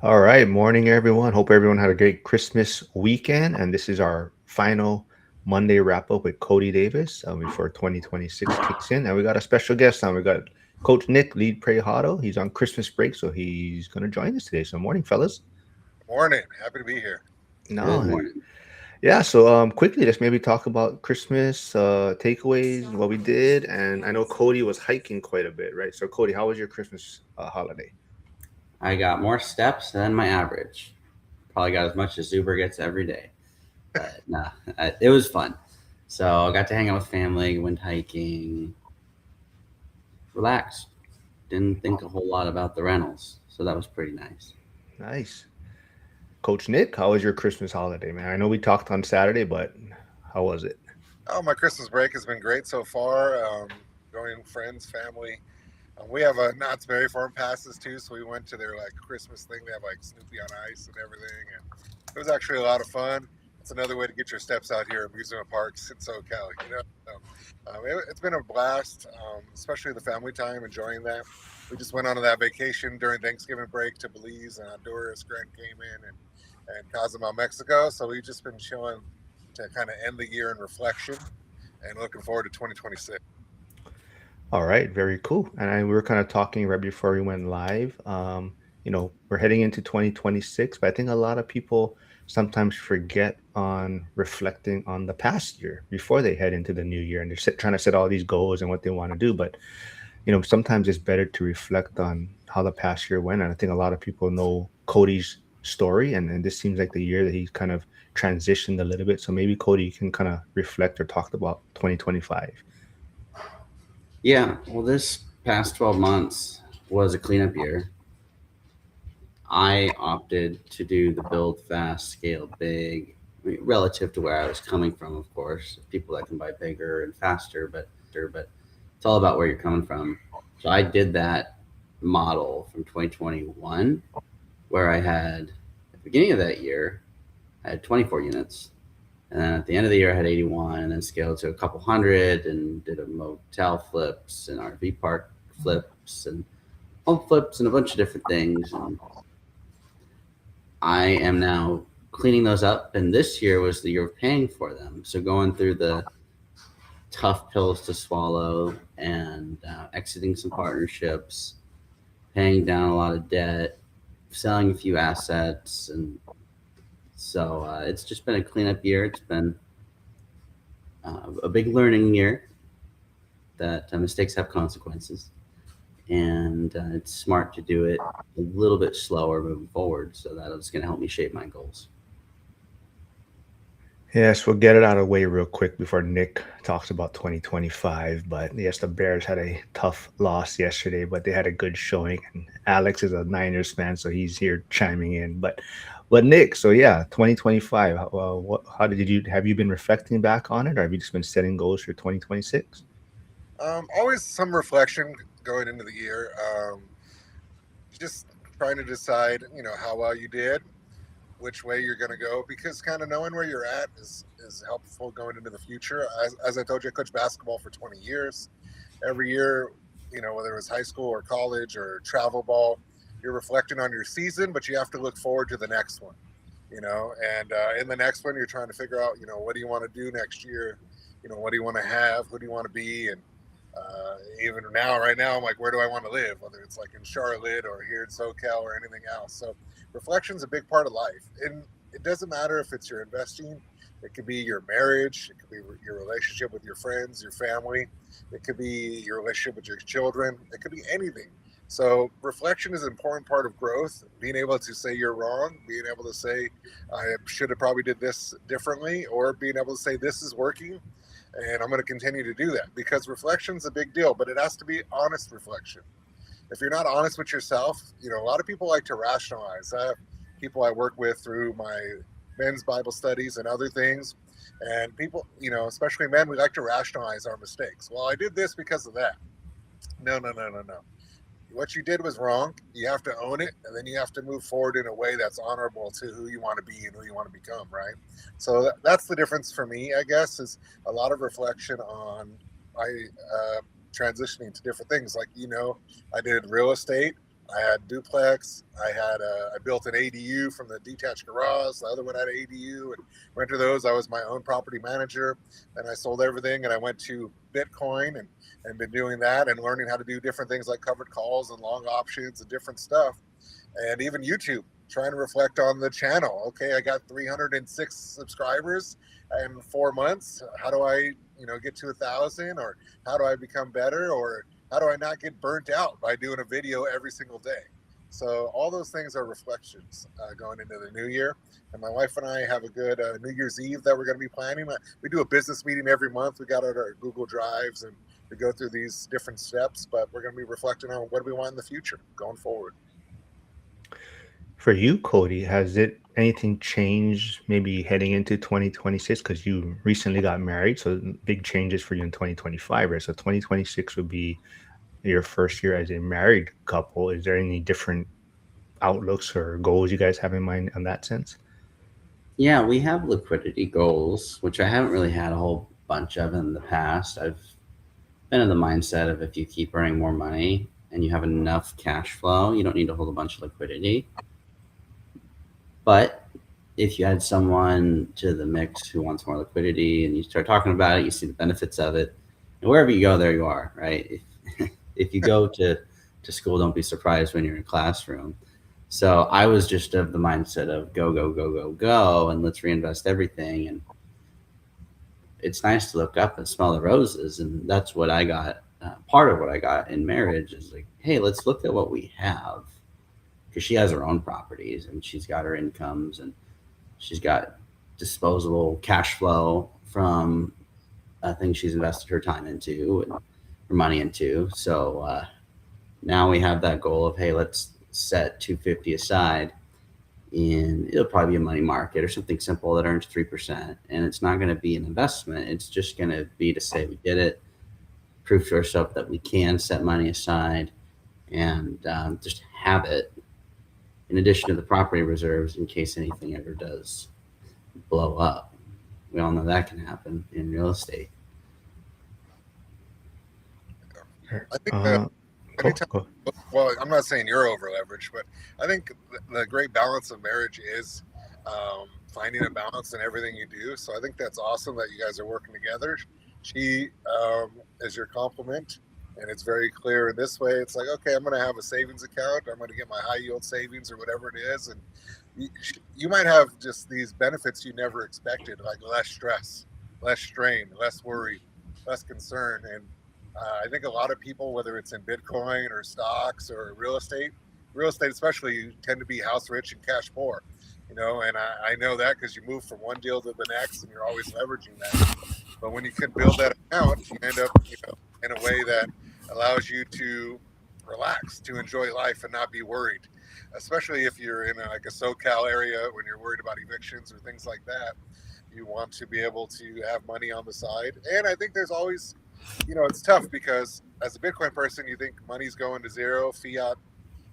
All right, morning everyone. Hope everyone had a great Christmas weekend. And this is our final Monday wrap up with Cody Davis before 2026 kicks in. And we got a special guest on. We got Coach Nick Lead Prejado. He's on Christmas break, so he's going to join us today. So, morning, fellas. Morning. Happy to be here. No, Good morning. yeah. So, quickly, let's maybe talk about Christmas takeaways, what we did. And I know Cody was hiking quite a bit, right? So, Cody, how was your Christmas holiday? I got more steps than my average. Probably got as much as Uber gets every day. But nah, it was fun. So I got to hang out with family, went hiking, relaxed. Didn't think a whole lot about the rentals. So that was pretty nice. Nice. Coach Nick, how was your Christmas holiday, man? I know we talked on Saturday, but how was it? Oh, my Christmas break has been great so far. Going with friends, family. We have a Knott's Berry Farm passes too, so we went to their like Christmas thing. They have like Snoopy on ice and everything, and it was actually a lot of fun. It's another way to get your steps out here at amusement parks in SoCal. It's been a blast, especially the family time, enjoying that. We just went on that vacation during Thanksgiving break to Belize and Honduras, Grand Cayman, and Cozumel, Mexico. So we've just been chilling to kind of end the year in reflection and looking forward to 2026. All right, very cool. And we were kind of talking right before we went live. We're heading into 2026, but I think a lot of people sometimes forget on reflecting on the past year before they head into the new year, and trying to set all these goals and what they want to do. But sometimes it's better to reflect on how the past year went. And I think a lot of people know Cody's story, and this seems like the year that he's kind of transitioned a little bit. So maybe Cody, you can kind of reflect or talk about 2025. Yeah, well, this past 12 months was a cleanup year. I opted to do the build fast, scale big, relative to where I was coming from, of course. People that can buy bigger and faster, but it's all about where you're coming from. So I did that model from 2021, where I had at the beginning of that year, I had 24 units. And then at the end of the year, I had 81, and then scaled to a couple hundred and did a motel flips and RV park flips and home flips and a bunch of different things. And I am now cleaning those up, and this year was the year of paying for them. So going through the tough pills to swallow and exiting some partnerships, paying down a lot of debt, selling a few assets, and so it's just been a cleanup year. It's been a big learning year that mistakes have consequences, and it's smart to do it a little bit slower moving forward. So that's going to help me shape my goals. Yes, we'll get it out of the way real quick before Nick talks about 2025. But yes, the Bears had a tough loss yesterday, but they had a good showing. And Alex is a Niners fan, so he's here chiming in. But Nick, so yeah, 2025. How did you have you been reflecting back on it, or have you just been setting goals for 2026? Always some reflection going into the year. Just trying to decide, how well you did, which way you're going to go, because kind of knowing where you're at is helpful going into the future. As I told you, I coached basketball for 20 years. Every year, whether it was high school or college or travel ball, you're reflecting on your season, but you have to look forward to the next one, and in the next one, you're trying to figure out, what do you want to do next year? What do you want to have? Who do you want to be? And even now, right now, I'm like, where do I want to live? Whether it's like in Charlotte or here in SoCal or anything else. So reflection's a big part of life, and it doesn't matter if it's your investing. It could be your marriage. It could be your relationship with your friends, your family. It could be your relationship with your children. It could be anything. So reflection is an important part of growth. Being able to say you're wrong, being able to say I should have probably did this differently, or being able to say this is working, and I'm going to continue to do that, because reflection is a big deal, but it has to be honest reflection. If you're not honest with yourself, a lot of people like to rationalize. I have people I work with through my men's Bible studies and other things, and people, especially men, we like to rationalize our mistakes. Well, I did this because of that. No, no, no, no, no. What you did was wrong. You have to own it, and then you have to move forward in a way that's honorable to who you want to be and who you want to become, right? So that's the difference for me, I guess, is a lot of reflection on my transitioning to different things. Like, I did real estate. I had duplex. I built an ADU from the detached garage. The other one had an ADU, and went to those. I was my own property manager. Then I sold everything, and I went to Bitcoin and been doing that and learning how to do different things like covered calls and long options and different stuff, and even YouTube. Trying to reflect on the channel. Okay, I got 306 subscribers in 4 months. How do I, get to 1,000, or how do I become better, or how do I not get burnt out by doing a video every single day? So all those things are reflections going into the new year. And my wife and I have a good New Year's Eve that we're going to be planning. We do a business meeting every month. We got our Google Drives, and we go through these different steps. But we're going to be reflecting on what do we want in the future going forward. For you, Cody, has it anything changed maybe heading into 2026? Because you recently got married, so big changes for you in 2025, right? So 2026 would be your first year as a married couple. Is there any different outlooks or goals you guys have in mind in that sense? Yeah, we have liquidity goals, which I haven't really had a whole bunch of in the past. I've been in the mindset of if you keep earning more money and you have enough cash flow, you don't need to hold a bunch of liquidity. But if you add someone to the mix who wants more liquidity and you start talking about it, you see the benefits of it, and wherever you go, there you are, right? If you go to school, don't be surprised when you're in a classroom. So I was just of the mindset of go, go, go, go, go, and let's reinvest everything. And it's nice to look up and smell the roses. And that's what I got. Part of what I got in marriage is like, hey, let's look at what we have. Because she has her own properties and she's got her incomes and she's got disposable cash flow from things she's invested her time into and her money into. So now we have that goal of, hey, let's set 250 aside, and it'll probably be a money market or something simple that earns 3%. And it's not going to be an investment. It's just going to be to say we did it, prove to ourselves that we can set money aside, and just have it in addition to the property reserves in case anything ever does blow up. We all know that can happen in real estate. I think Uh, cool. anytime, Cool. well, I'm not saying you're over leveraged, but I think the great balance of marriage is finding a balance in everything you do. So I think that's awesome that you guys are working together. She is your complement, and it's very clear in this way. It's like, okay, I'm going to have a savings account. I'm going to get my high yield savings or whatever it is. And you might have just these benefits you never expected, like less stress, less strain, less worry, less concern. And I think a lot of people, whether it's in Bitcoin or stocks or real estate especially, you tend to be house rich and cash poor, and I know that because you move from one deal to the next and you're always leveraging that. But when you can build that account, you end up, in a way that allows you to relax, to enjoy life and not be worried, especially if you're in like a SoCal area when you're worried about evictions or things like that. You want to be able to have money on the side. And I think there's always, it's tough because as a Bitcoin person, you think money's going to zero. Fiat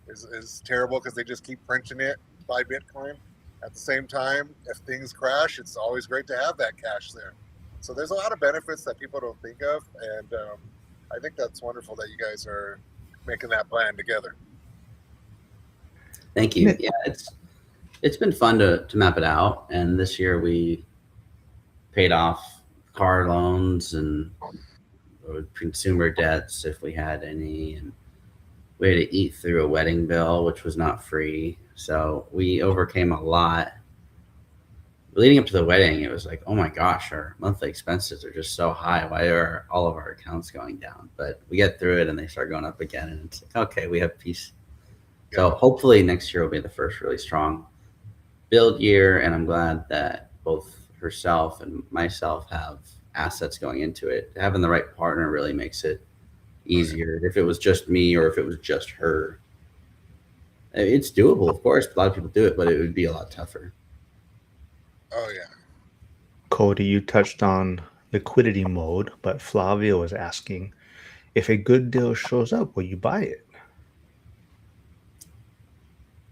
is terrible because they just keep printing it, buy Bitcoin. At the same time, if things crash, it's always great to have that cash there. So there's a lot of benefits that people don't think of. And I think that's wonderful that you guys are making that plan together. Thank you. Yeah, it's been fun to map it out. And this year we paid off car loans and consumer debts if we had any, and we had to eat through a wedding bill, which was not free. So we overcame a lot. Leading up to the wedding, it was like, oh my gosh, our monthly expenses are just so high. Why are all of our accounts going down? But we get through it and they start going up again. And it's like, okay, we have peace. So hopefully next year will be the first really strong build year. And I'm glad that both herself and myself have assets going into it. Having the right partner really makes it easier. If it was just me or if it was just her, it's doable, of course. A lot of people do it, but it would be a lot tougher. Oh, yeah. Cody, you touched on liquidity mode, but Flavio was asking if a good deal shows up, will you buy it?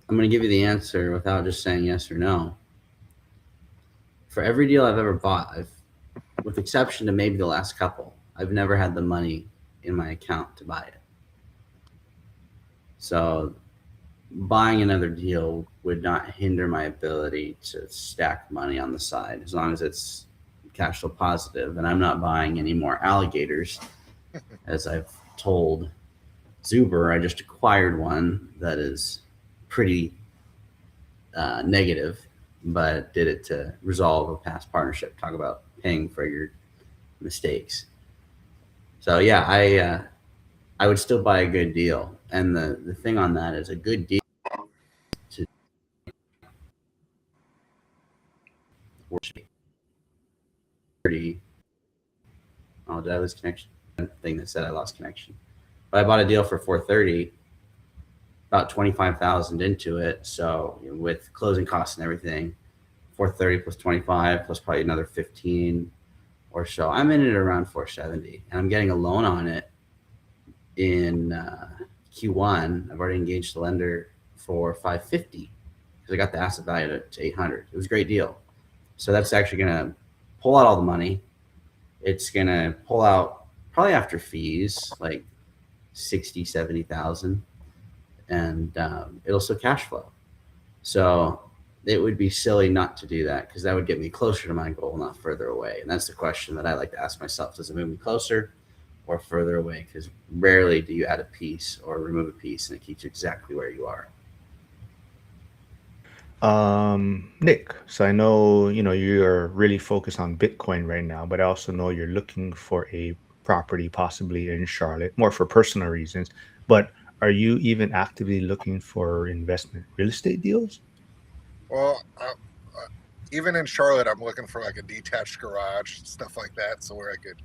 I'm going to give you the answer without just saying yes or no. For every deal I've ever bought, with exception to maybe the last couple, I've never had the money in my account to buy it. So buying another deal would not hinder my ability to stack money on the side as long as it's cash flow positive and I'm not buying any more alligators. As I've told Zuber, I just acquired one that is pretty negative, but did it to resolve a past partnership. Talk about paying for your mistakes. So yeah, I would still buy a good deal, and the thing on that is a good deal to thirty. Oh, did I lose connection? Thing that said I lost connection. But I bought a deal for 430, about 25,000 into it. So with closing costs and everything, 430 plus 25 plus probably another 15 or so. I'm in it around 470, and I'm getting a loan on it in Q1. I've already engaged the lender for 550 because I got the asset value to 800. It was a great deal. So that's actually going to pull out all the money. It's going to pull out probably after fees like 60, 70,000, and it'll still cash flow. So it would be silly not to do that because that would get me closer to my goal, not further away. And that's the question that I like to ask myself. Does it move me closer or further away? Because rarely do you add a piece or remove a piece and it keeps you exactly where you are. Nick, so I know, you're really focused on Bitcoin right now, but I also know you're looking for a property possibly in Charlotte, more for personal reasons. But are you even actively looking for investment real estate deals? Well, even in Charlotte, I'm looking for like a detached garage, stuff like that, so where I could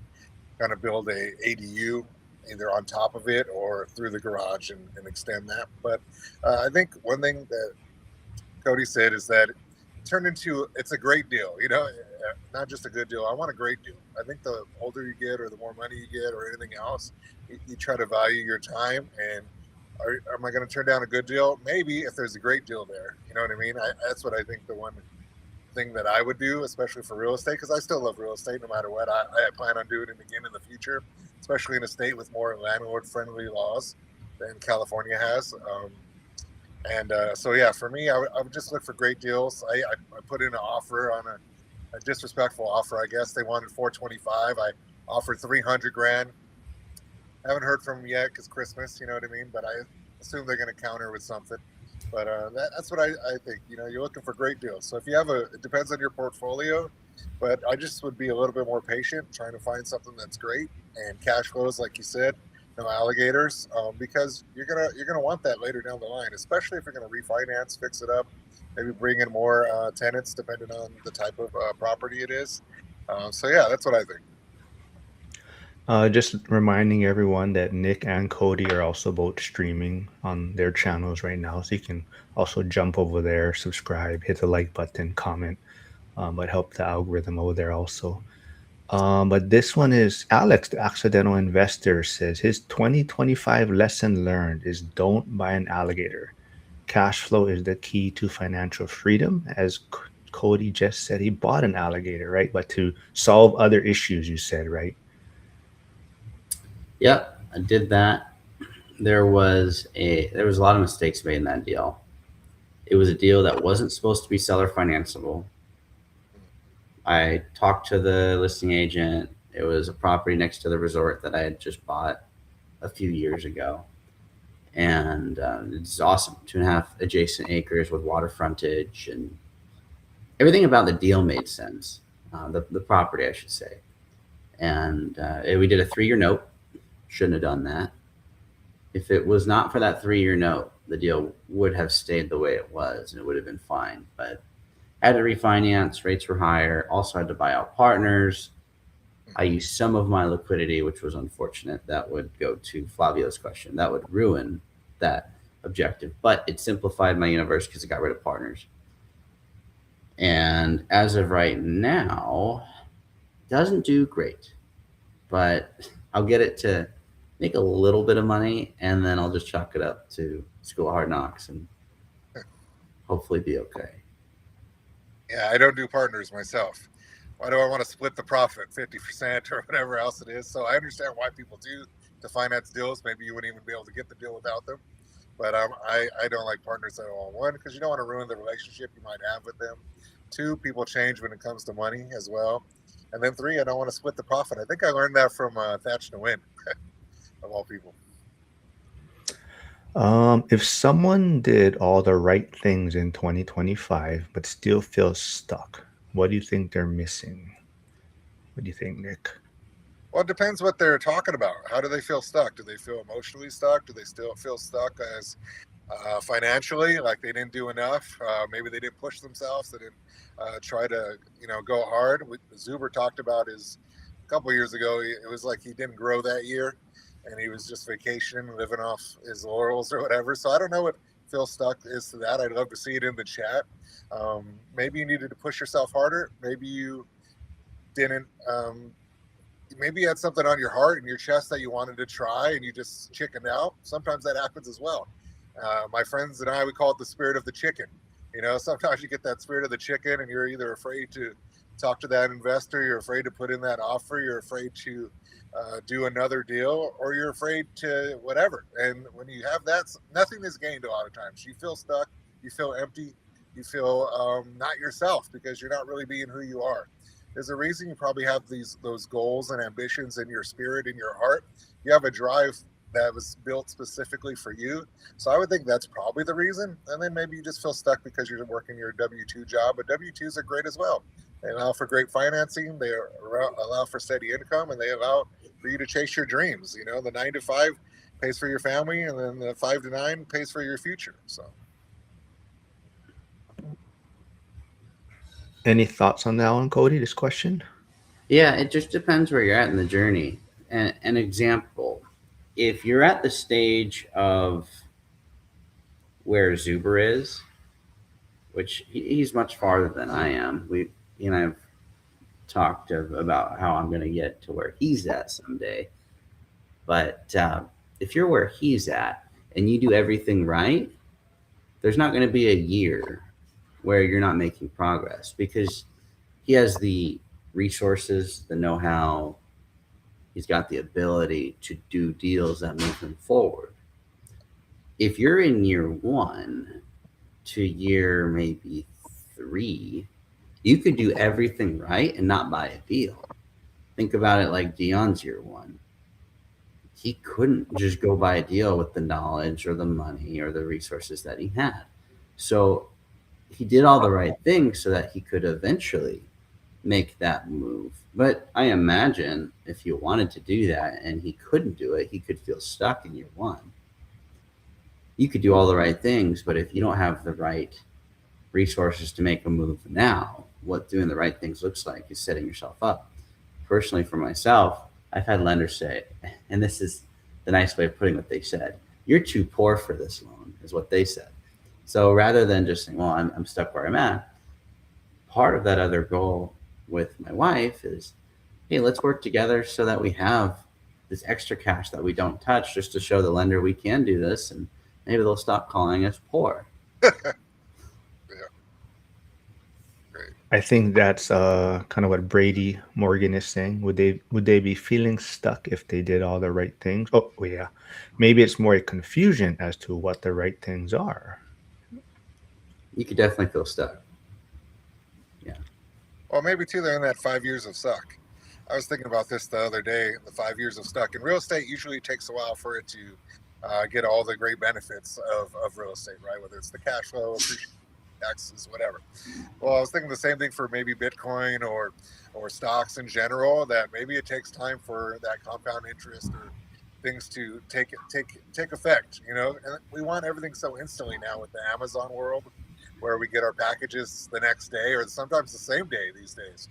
kind of build a ADU either on top of it or through the garage and extend that. But I think one thing that Cody said is that it turned into it's a great deal, not just a good deal. I want a great deal. I think the older you get or the more money you get or anything else, you try to value your time. And am I going to turn down a good deal? Maybe if there's a great deal there. You know what I mean? That's what I think the one thing that I would do, especially for real estate, because I still love real estate no matter what. I plan on doing it again in the future, especially in a state with more landlord-friendly laws than California has. So yeah, for me, I would just look for great deals. I put in an offer on a disrespectful offer. I guess they wanted 425. I offered 300 grand. Haven't heard from them yet because Christmas, you know what I mean. But I assume they're going to counter with something. But that's what I think. You're looking for great deals. So if you have it depends on your portfolio. But I just would be a little bit more patient, trying to find something that's great and cash flows, like you said, no alligators, because you're gonna want that later down the line, especially if you're gonna refinance, fix it up, maybe bring in more tenants, depending on the type of property it is. So yeah, that's what I think. Just reminding everyone that Nick and Cody are also both streaming on their channels right now. So you can also jump over there, subscribe, hit the like button, comment, but help the algorithm over there also. But this one is Alex, the accidental investor, says his 2025 lesson learned is don't buy an alligator. Cash flow is the key to financial freedom. As Cody just said, he bought an alligator, right? But to solve other issues, you said, right? Yep, I did that. There was a lot of mistakes made in that deal. It was a deal that wasn't supposed to be seller financeable. I talked to the listing agent. It was a property next to the resort that I had just bought a few years ago. And it's awesome. 2.5 adjacent acres with water frontage, and everything about the deal made sense. The property, I should say. And we did a 3-year note. Shouldn't have done that. If it was not for that 3-year note, the deal would have stayed the way it was and it would have been fine. But I had to refinance, rates were higher, also had to buy out partners. I used some of my liquidity, which was unfortunate. That would go to Flavio's question. That would ruin that objective. But it simplified my universe because it got rid of partners. And as of right now, doesn't do great. But I'll get it to make a little bit of money, and then I'll just chalk it up to School of Hard Knocks and hopefully be okay. Yeah, I don't do partners myself. Why do I want to split the profit 50% or whatever else it is? So I understand why people do to finance deals. Maybe you wouldn't even be able to get the deal without them. But I don't like partners at all. One, because you don't want to ruin the relationship you might have with them. Two, people change when it comes to money as well. And then three, I don't want to split the profit. I think I learned that from Thatch to Win, of all people. If someone did all the right things in 2025 but still feels stuck, what do you think they're missing? What do you think, Nick? Well, it depends what they're talking about. How do they feel stuck? Do they feel emotionally stuck? Do they still feel stuck as financially, like they didn't do enough? Maybe they didn't push themselves. They didn't try to, go hard. Zuber talked about his a couple years ago. It was like he didn't grow that year, and he was just vacationing, living off his laurels or whatever. So I don't know what feel stuck is to that. I'd love to see it in the chat. Maybe you needed to push yourself harder. Maybe you didn't. Maybe you had something on your heart and your chest that you wanted to try and you just chickened out. Sometimes that happens as well. My friends and I, we call it the spirit of the chicken. Sometimes you get that spirit of the chicken and you're either afraid to talk to that investor, you're afraid to put in that offer, you're afraid to do another deal, or you're afraid to whatever. And when you have that, nothing is gained a lot of times. You feel stuck, you feel empty, you feel not yourself because you're not really being who you are. There's a reason you probably have those goals and ambitions in your spirit, in your heart. You have a drive that was built specifically for you. So I would think that's probably the reason. And then maybe you just feel stuck because you're working your W-2 job, but W-2s are great as well. They allow for great financing. They allow for steady income, and they allow for you to chase your dreams. The 9 to 5 pays for your family, and then the 5 to 9 pays for your future. So. Any thoughts on that one, Cody? This question? Yeah, it just depends where you're at in the journey. And an example, if you're at the stage of where Zuber is, which he's much farther than I am. He and I have talked about how I'm going to get to where he's at someday. But if you're where he's at and you do everything right, there's not going to be a year where you're not making progress because he has the resources, the know-how, he's got the ability to do deals that move him forward. If you're in year 1 to year maybe 3, you could do everything right and not buy a deal. Think about it like Dion's year 1. He couldn't just go buy a deal with the knowledge or the money or the resources that he had. So he did all the right things so that he could eventually make that move. But I imagine if he wanted to do that and he couldn't do it, he could feel stuck in year 1. You could do all the right things, but if you don't have the right resources to make a move now, what doing the right things looks like is setting yourself up. Personally, for myself, I've had lenders say, and this is the nice way of putting what they said, you're too poor for this loan, is what they said. So rather than just saying, well, I'm stuck where I'm at, part of that other goal with my wife is, hey, let's work together so that we have this extra cash that we don't touch just to show the lender we can do this, and maybe they'll stop calling us poor. Yeah. Great. I think that's kind of what Brady Morgan is saying. Would they be feeling stuck if they did all the right things? Oh, yeah. Maybe it's more a confusion as to what the right things are. You could definitely feel stuck. Yeah. Well, maybe too, they're in that 5 years of stuck. I was thinking about this the other day, the 5 years of stuck. In real estate, usually takes a while for it to get all the great benefits of real estate, right? Whether it's the cash flow, taxes, whatever. Well, I was thinking the same thing for maybe Bitcoin or stocks in general, that maybe it takes time for that compound interest or things to take effect, and we want everything so instantly now with the Amazon world, where we get our packages the next day or sometimes the same day these days.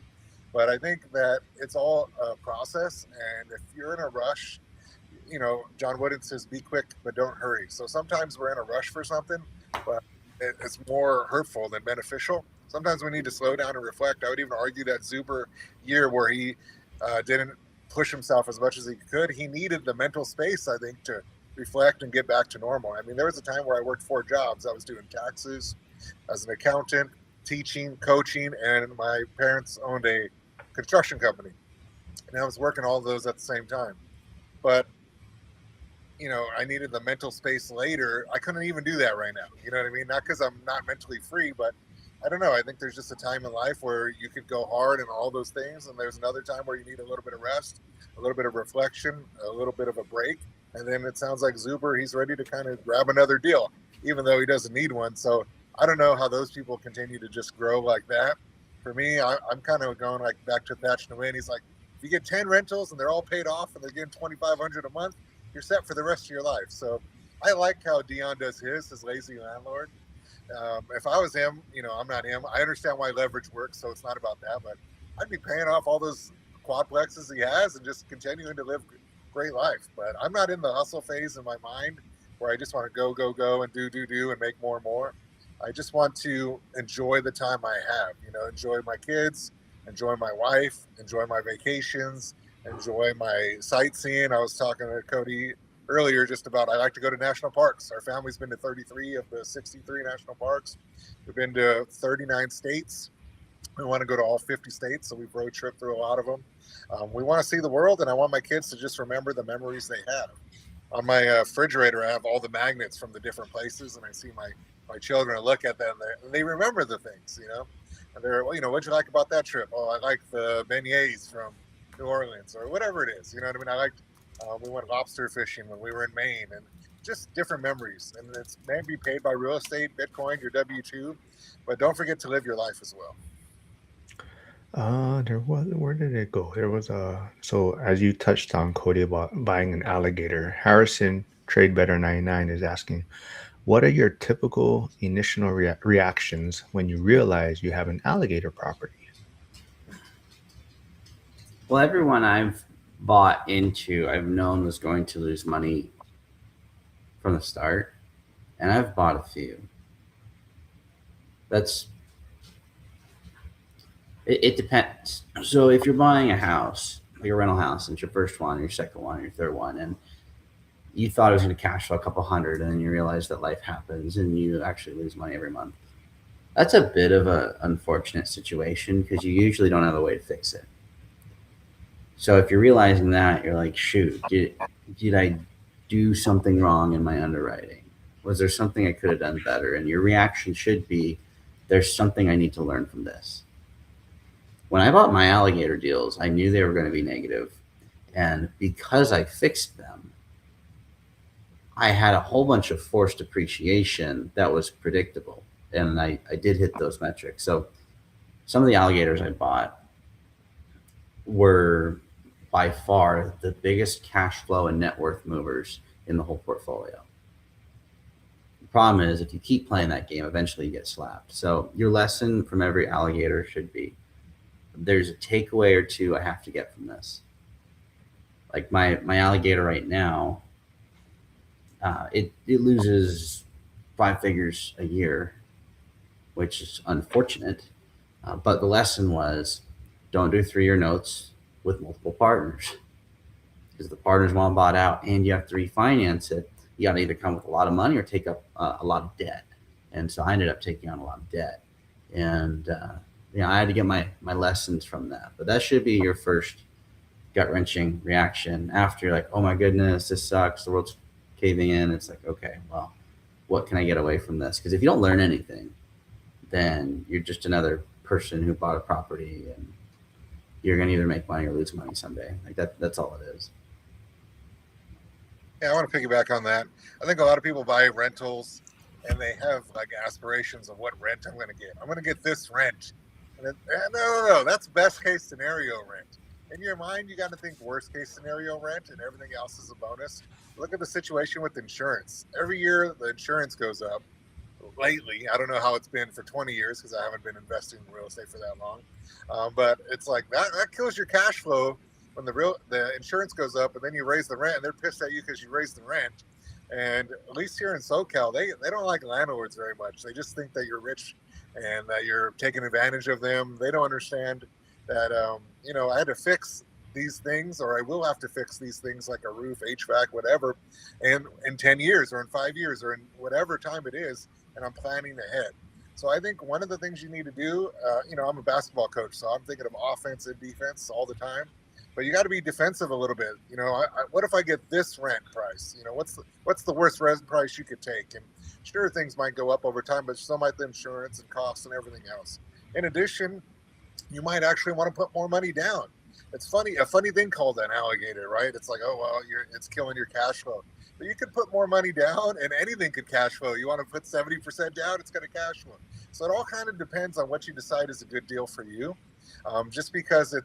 But I think that it's all a process, and if you're in a rush, John Wooden says, be quick, but don't hurry. So sometimes we're in a rush for something, but it's more hurtful than beneficial. Sometimes we need to slow down and reflect. I would even argue that Zuber year where he didn't push himself as much as he could, he needed the mental space, I think, to reflect and get back to normal. I mean, there was a time where I worked 4 jobs. I was doing taxes as an accountant, teaching, coaching, and my parents owned a construction company. And I was working all of those at the same time. But I needed the mental space later. I couldn't even do that right now. You know what I mean? Not because I'm not mentally free, but I don't know. I think there's just a time in life where you could go hard and all those things, and there's another time where you need a little bit of rest, a little bit of reflection, a little bit of a break, and then it sounds like Zuber, he's ready to kind of grab another deal, even though he doesn't need one. So I don't know how those people continue to just grow like that. For me, I'm kind of going like back to Thatch Nguyen. He's like, if you get 10 rentals and they're all paid off and they're getting 2,500 a month, you're set for the rest of your life. So I like how Dion does his lazy landlord. If I was him, I'm not him. I understand why leverage works, so it's not about that. But I'd be paying off all those quadplexes he has and just continuing to live great life. But I'm not in the hustle phase in my mind where I just want to go, go, go and do and make more and more. I just want to enjoy the time I have. Enjoy my kids, enjoy my wife, enjoy my vacations, enjoy my sightseeing. I was talking to Cody earlier just about I like to go to national parks. Our family's been to 33 of the 63 national parks. We've been to 39 states. We want to go to all 50 states, so we've road tripped through a lot of them. We want to see the world, and I want my kids to just remember the memories they have. On my refrigerator, I have all the magnets from the different places, and I see my children look at them, and they remember the things. And they're, what'd you like about that trip? Oh, I like the beignets from New Orleans or whatever it is. You know what I mean? I liked, we went lobster fishing when we were in Maine, and just different memories. And it's maybe paid by real estate, Bitcoin, your W-2, but don't forget to live your life as well. Where did it go? There was so as you touched on, Cody, about buying an alligator, Harrison Trade Better 99 is asking, what are your typical initial reactions when you realize you have an alligator property? Well, everyone I've bought into, I've known was going to lose money from the start, and I've bought a few. That's it depends. So if you're buying a house, like a rental house, and it's your first one, your second one, your third one, and you thought it was going to cash flow a couple hundred, and then you realize that life happens and you actually lose money every month. That's a bit of an unfortunate situation because you usually don't have a way to fix it. So if you're realizing that, you're like, shoot, did I do something wrong in my underwriting? Was there something I could have done better? And your reaction should be, there's something I need to learn from this. When I bought my alligator deals, I knew they were going to be negative. And because I fixed them, I had a whole bunch of forced appreciation that was predictable. And I did hit those metrics. So some of the alligators I bought were by far the biggest cash flow and net worth movers in the whole portfolio. The problem is if you keep playing that game, eventually you get slapped. So your lesson from every alligator should be, there's a takeaway or two I have to get from this. Like my alligator right now, it loses 5 figures a year, which is unfortunate. But the lesson was, don't do 3-year notes with multiple partners, because the partners want bought out and you have to refinance it. You got to either come with a lot of money or take up a lot of debt. And so I ended up taking on a lot of debt. And I had to get my lessons from that. But that should be your first gut-wrenching reaction after you're like, oh my goodness, this sucks, the world's caving in. It's like, okay, well, what can I get away from this? Because if you don't learn anything, then you're just another person who bought a property and you're going to either make money or lose money someday. Like that's all it is. Yeah, I want to piggyback on that. I think a lot of people buy rentals and they have like aspirations of what rent I'm going to get. I'm going to get this rent. And then, no, that's best case scenario rent. In your mind, you got to think worst case scenario rent, and everything else is a bonus. Look at the situation with insurance. Every year, the insurance goes up. Lately, I don't know how it's been for 20 years because I haven't been investing in real estate for that long. But it's like that kills your cash flow when the insurance goes up, and then you raise the rent, and they're pissed at you because you raised the rent. And at least here in SoCal, they don't like landlords very much. They just think that you're rich and that you're taking advantage of them. They don't understand that I had to fix these things, or I will have to fix these things like a roof, HVAC, whatever, and in 10 years or in 5 years or in whatever time it is, and I'm planning ahead. So I think one of the things you need to do, I'm a basketball coach, so I'm thinking of offense and defense all the time. but you got to be defensive a little bit. What if I get this rent price? What's the worst rent price you could take? And sure, things might go up over time, but so might the insurance and costs and everything else. In addition, you might actually want to put more money down. It's funny, a funny thing called an alligator, right? It's like, oh well, it's killing your cash flow. But you could put more money down, and anything could cash flow. You want to put 70% down, it's going to cash flow. So it all kind of depends on what you decide is a good deal for you. Just because if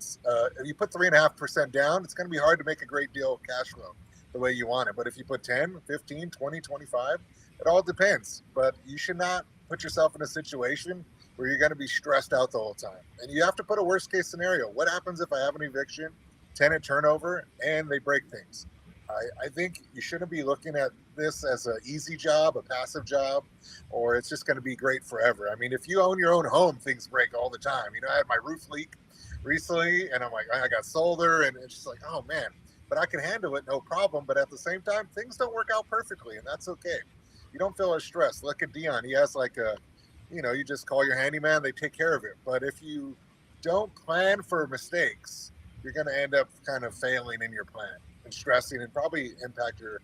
you put 3.5% down, it's going to be hard to make a great deal of cash flow the way you want it. But if you put 10, 15, 20, 25, it all depends. But you should not put yourself in a situation where you're going to be stressed out the whole time. And you have to put a worst case scenario. What happens if I have an eviction, tenant turnover, and they break things? I think you shouldn't be looking at this as an easy job, a passive job, or it's just going to be great forever. I mean, if you own your own home, things break all the time. I had my roof leak recently, and I'm like, I got solder, and it's just like, oh man, but I can handle it, no problem. But at the same time, things don't work out perfectly, and that's okay. You don't feel as stressed. Look at Dion; he has like you just call your handyman, they take care of it. But if you don't plan for mistakes, you're going to end up kind of failing in your plan and stressing, and probably impact your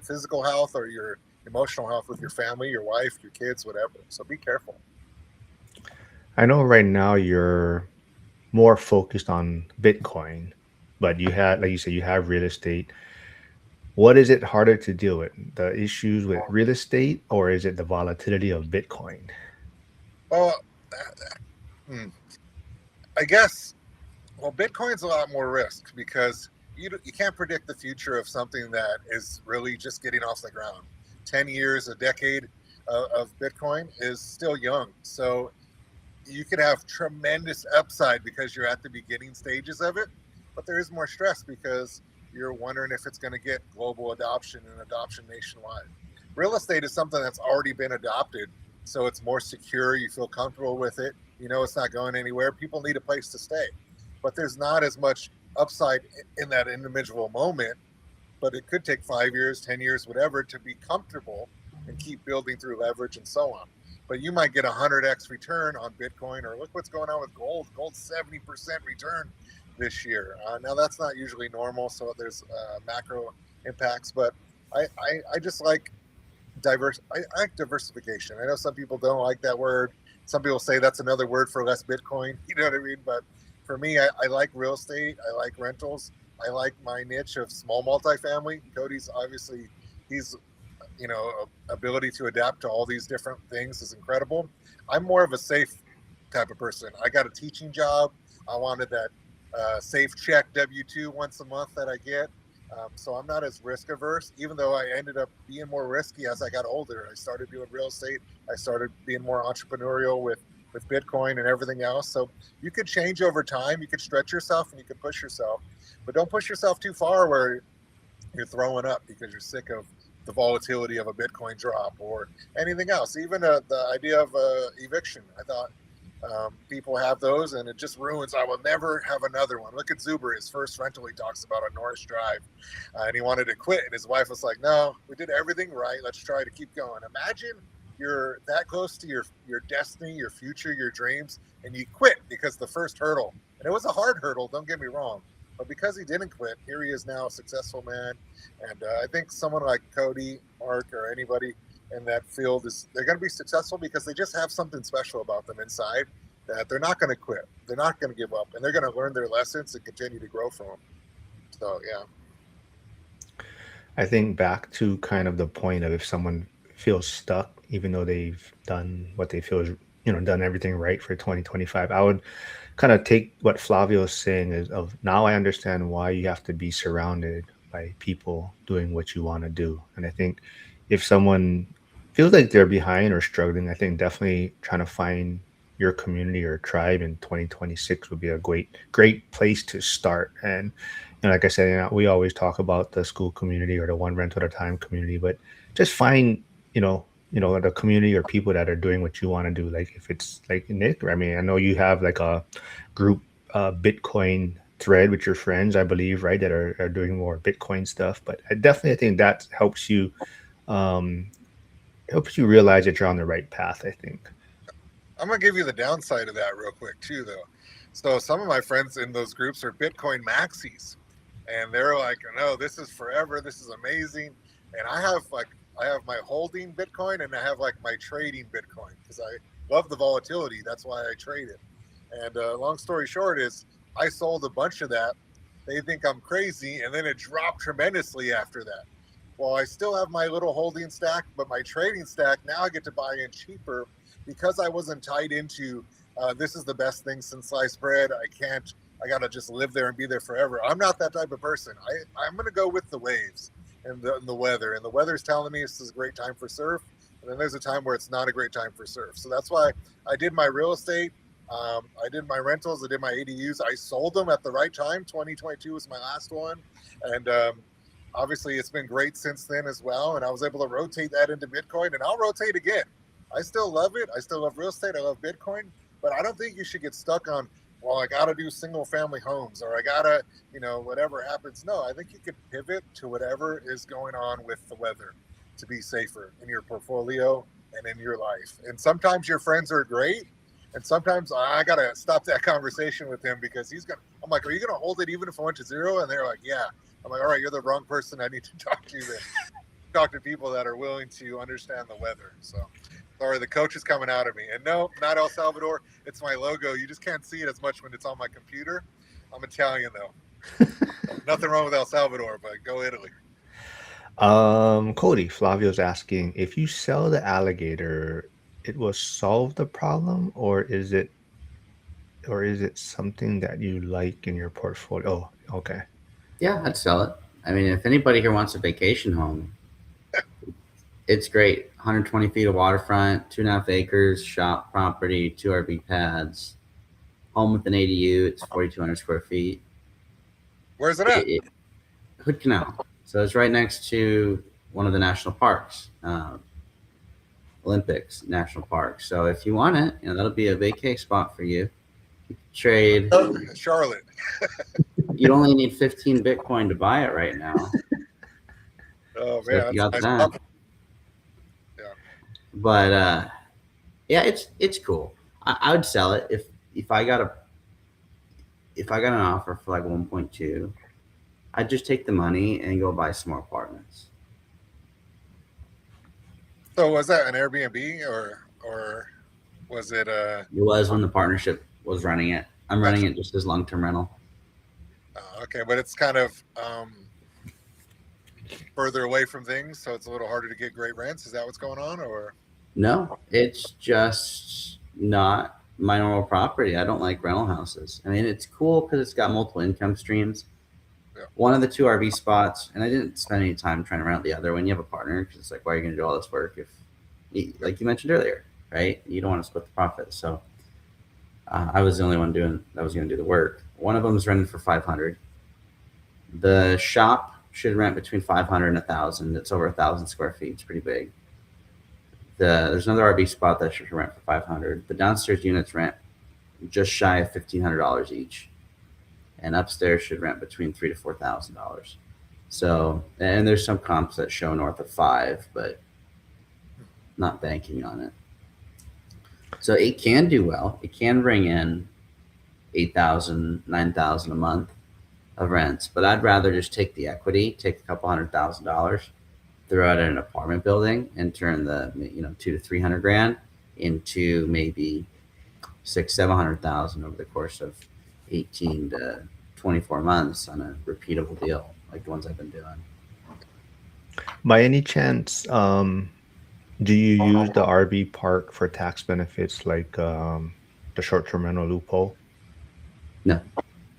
physical health or your emotional health with your family, your wife, your kids, whatever. So be careful. I know right now you're more focused on Bitcoin, but you had, like you said, you have real estate. What is it harder to deal with? The issues with real estate, or is it the volatility of Bitcoin? Well, hmm, I guess, well, Bitcoin's a lot more risk because you can't predict the future of something that is really just getting off the ground. 10 years, a decade of Bitcoin is still young. So you could have tremendous upside because you're at the beginning stages of it, but there is more stress because you're wondering if it's going to get global adoption and adoption nationwide. Real estate is something that's already been adopted, so it's more secure. You feel comfortable with it. It's not going anywhere. People need a place to stay, but there's not as much upside in that individual moment. But it could take 5 years, 10 years, whatever, to be comfortable and keep building through leverage and so on. But you might get a 100x return on Bitcoin, or look what's going on with gold. Gold's 70% return this year. Now that's not usually normal, so there's macro impacts. But I just like I like diversification. I know some people don't like that word. Some people say that's another word for less Bitcoin. You know what I mean? But for me, I like real estate. I like rentals. I like my niche of small multifamily. Cody's obviously, he's ability to adapt to all these different things is incredible. I'm more of a safe type of person. I got a teaching job. I wanted that safe check W-2 once a month that I get. So I'm not as risk averse, even though I ended up being more risky as I got older. I started doing real estate. I started being more entrepreneurial with Bitcoin and everything else. So you could change over time. You could stretch yourself and you could push yourself, but don't push yourself too far where you're throwing up because you're sick of the volatility of a Bitcoin drop or anything else. Even the idea of eviction, I thought people have those and it just ruins. I will never have another one. Look at Zuber, his first rental he talks about on Norris Drive, and he wanted to quit, and his wife was like, "No, we did everything right. Let's try to keep going." Imagine you're that close to your destiny, your future, your dreams, and you quit because the first hurdle, and it was a hard hurdle. Don't get me wrong. But because he didn't quit, here he is now, a successful man. And I think someone like Cody, Mark, or anybody in that field they're going to be successful because they just have something special about them inside that they're not going to quit. They're not going to give up, and they're going to learn their lessons and continue to grow from them. So, yeah. I think back to kind of the point of if someone feels stuck, even though they've done what they feel is, done everything right for 2025, I would kind of take what Flavio is saying is of now I understand why you have to be surrounded by people doing what you want to do. And I think if someone feels like they're behind or struggling, I think definitely trying to find your community or tribe in 2026 would be a great place to start. And like I said, we always talk about the school community or the one rental at a time community, but just find, the community or people that are doing what you want to do. Like if it's like Nick, I mean, I know you have like a group Bitcoin thread with your friends, I believe, right, that are doing more Bitcoin stuff. But I definitely think that um, helps you realize that you're on the right path, I think. I'm going to give you the downside of that real quick, too, though. So some of my friends in those groups are Bitcoin maxis, and they're like, "No, this is forever. This is amazing." And I have my holding Bitcoin and I have like my trading Bitcoin because I love the volatility. That's why I trade it. And long story short is I sold a bunch of that. They think I'm crazy, and then it dropped tremendously after that. Well, I still have my little holding stack, but my trading stack now I get to buy in cheaper because I wasn't tied into this is the best thing since sliced bread. I can't. I gotta just live there and be there forever. I'm not that type of person. I'm gonna go with the waves and the weather. And the weather's telling me this is a great time for surf. And then there's a time where it's not a great time for surf. So that's why I did my real estate. I did my rentals. I did my ADUs. I sold them at the right time. 2022 was my last one, and obviously it's been great since then as well. And I was able to rotate that into Bitcoin, and I'll rotate again. I still love it. I still love real estate. I love Bitcoin, but I don't think you should get stuck on, well, I got to do single family homes or I got to, whatever happens. No, I think you could pivot to whatever is going on with the weather to be safer in your portfolio and in your life. And sometimes your friends are great. And sometimes I got to stop that conversation with him because I'm like, are you going to hold it even if I went to zero? And they're like, yeah. I'm like, all right, you're the wrong person I need to talk to then. Talk to people that are willing to understand the weather. So sorry, the coach is coming out of me. And no, not El Salvador. It's my logo. You just can't see it as much when it's on my computer. I'm Italian though. Nothing wrong with El Salvador, but go Italy. Cody, Flavio's asking if you sell the alligator, it will solve the problem, or is it something that you like in your portfolio? Oh, okay. Yeah, I'd sell it. I mean, if anybody here wants a vacation home, it's great. 120 feet of waterfront, 2.5 acres, shop property, 2 RV pads, home with an ADU. It's 4,200 square feet. Where's it at? Hood Canal. So it's right next to one of the national parks, Olympics National Park. So if you want it, that'll be a vacay spot for you. You can trade. Charlotte. You'd only need 15 Bitcoin to buy it right now. Oh So man, if you got that's that. nice. Yeah. But yeah, it's cool. I would sell it if I got an offer for like 1.2. I'd just take the money and go buy some more apartments. So was that an Airbnb or was it It was when the partnership was running it. I'm running it just as long-term rental. okay, but it's kind of further away from things, so it's a little harder to get great rents. Is that what's going on, or? No, it's just not my normal property. I don't like rental houses. I mean, it's cool because it's got multiple income streams. Yeah. One of the 2 RV spots, and I didn't spend any time trying to rent the other one. You have a partner because it's like, why are you going to do all this work if, like you mentioned earlier, right? You don't want to split the profit. So I was the only one that was going to do the work. One of them is rented for 500. The shop should rent between 500 and 1,000. It's over 1,000 square feet. It's pretty big. There's another RV spot that should rent for 500. The downstairs units rent just shy of $1,500 each, and upstairs should rent between $3,000 to $4,000. So, and there's some comps that show north of 5, but not banking on it. So it can do well. It can bring in 8,000, 9,000 a month of rents, but I'd rather just take the equity, take a couple $100,000, throw it in an apartment building, and turn the 200 to 300 grand into maybe 600,000-700,000 over the course of 18 to 24 months on a repeatable deal like the ones I've been doing. By any chance, do you use the RV park for tax benefits like the short-term rental loophole? No.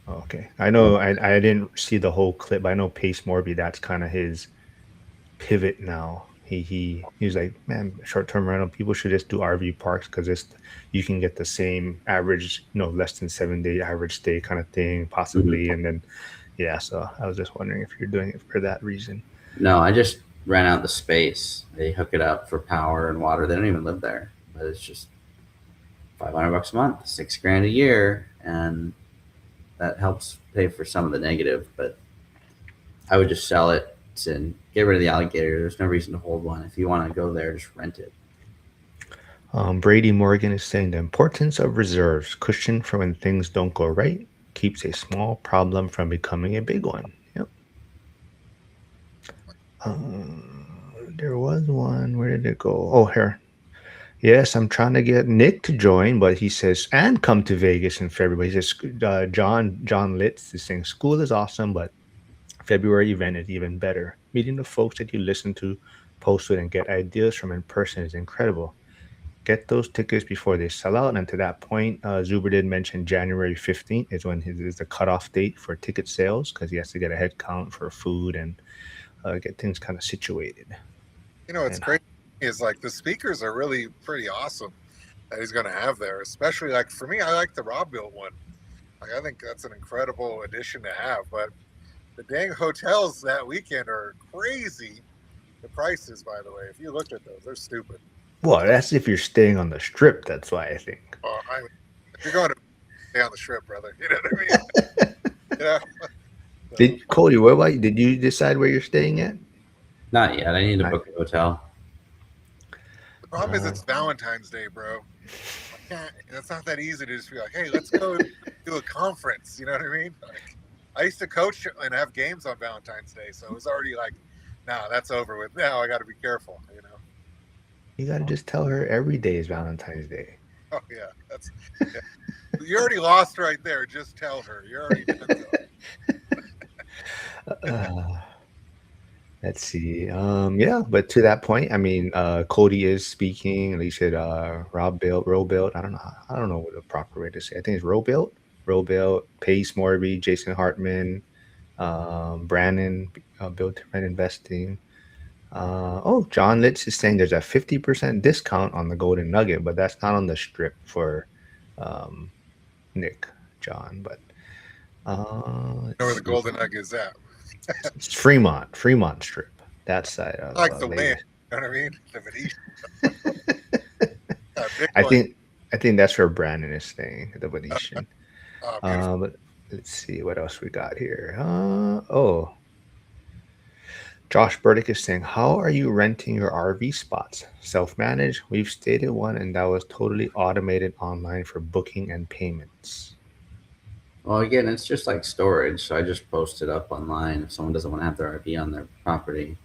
Okay. I know I didn't see the whole clip, but I know Pace Morby, that's kind of his pivot now. He's like, man, short-term rental, people should just do RV parks because you can get the same average, less than 7-day average stay kind of thing, possibly. Mm-hmm. And then, yeah, so I was just wondering if you're doing it for that reason. No, I just rent out the space. They hook it up for power and water. They don't even live there, but it's just $500 a month, $6,000 a year, and that helps pay for some of the negative. But I would just sell it and get rid of the alligator. There's no reason to hold one. If you want to go there, just rent it. Brady Morgan is saying the importance of reserves, cushion for when things don't go right, keeps a small problem from becoming a big one. Yep. There was one. Where did it go? Oh, here. Yes, I'm trying to get Nick to join, but he says and come to Vegas in February. He says John Litz is saying school is awesome, but February event is even better. Meeting the folks that you listen to, post with, and get ideas from in person is incredible. Get those tickets before they sell out. And to that point, Zuber did mention January 15th is when his is the cutoff date for ticket sales because he has to get a head count for food and get things kind of situated. What's And crazy is like the speakers are really pretty awesome that he's going to have there. Especially like for me, I like the Rob built one. Like I think that's an incredible addition to have. But the dang hotels that weekend are crazy. The prices, by the way, if you looked at those, they're stupid. well, that's if you're staying on the strip. That's why I think. I mean, if you're going to stay on the strip, brother, you know what I mean? Yeah. So, Did Cody? What about you? Did you decide where you're staying at? Not yet. I need to Not, book a hotel. the problem is uh, it's Valentine's Day, bro. I can't. It's not that easy to just be like, hey, let's go do a conference. You know what I mean? Like, I used to coach and have games on Valentine's Day, so it was already like, nah, that's over with. Now I got to be careful. you gotta just tell her every day is Valentine's Day. Oh yeah, that's. Yeah. You already lost right there. Just tell her. You're already done. Uh, let's see. Yeah, but to that point, I mean, Cody is speaking. Like you said, Row Built. I don't know what the proper way to say. I think it's Row Built, Pace Morby, Jason Hartman, Brandon, Built Different Investing. Oh, John Litz is saying there's a 50% discount on the Golden Nugget, but that's not on the strip for um, Nick, John. But Know where let's the see. golden egg is at. It's Fremont Strip. That side I of like the Vegas. wind. You know what I mean? The Venetian. Big I one. think I think that's where Brandon is staying, the Venetian. Oh, beautiful. But let's see what else we got here. Oh, Josh Burdick is saying, "How are you renting your RV spots? Self-managed? We've stayed at one, and that was totally automated online for booking and payments." Well, again, it's just like storage. So I just post it up online. If someone doesn't want to have their RV on their property,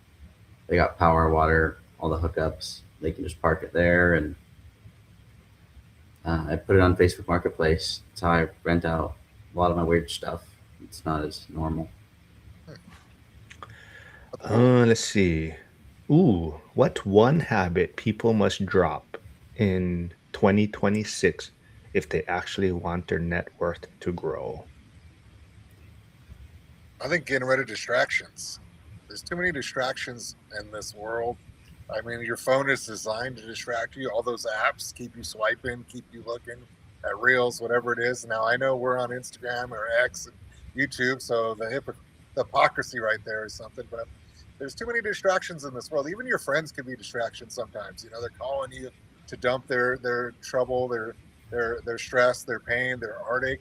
they got power, water, all the hookups. They can just park it there, and I put it on Facebook Marketplace. That's how I rent out a lot of my weird stuff. It's not as normal. That's cool. Let's see. Ooh, what one habit people must drop in 2026 if they actually want their net worth to grow? I think getting rid of distractions. There's too many distractions in this world. I mean, your phone is designed to distract you. All those apps keep you swiping, keep you looking at reels, whatever it is. Now I know we're on Instagram or X and YouTube, so the hypocrisy right there is something. But there's too many distractions in this world. Even your friends can be distractions sometimes. They're calling you to dump their trouble, their stress, their pain, their heartache,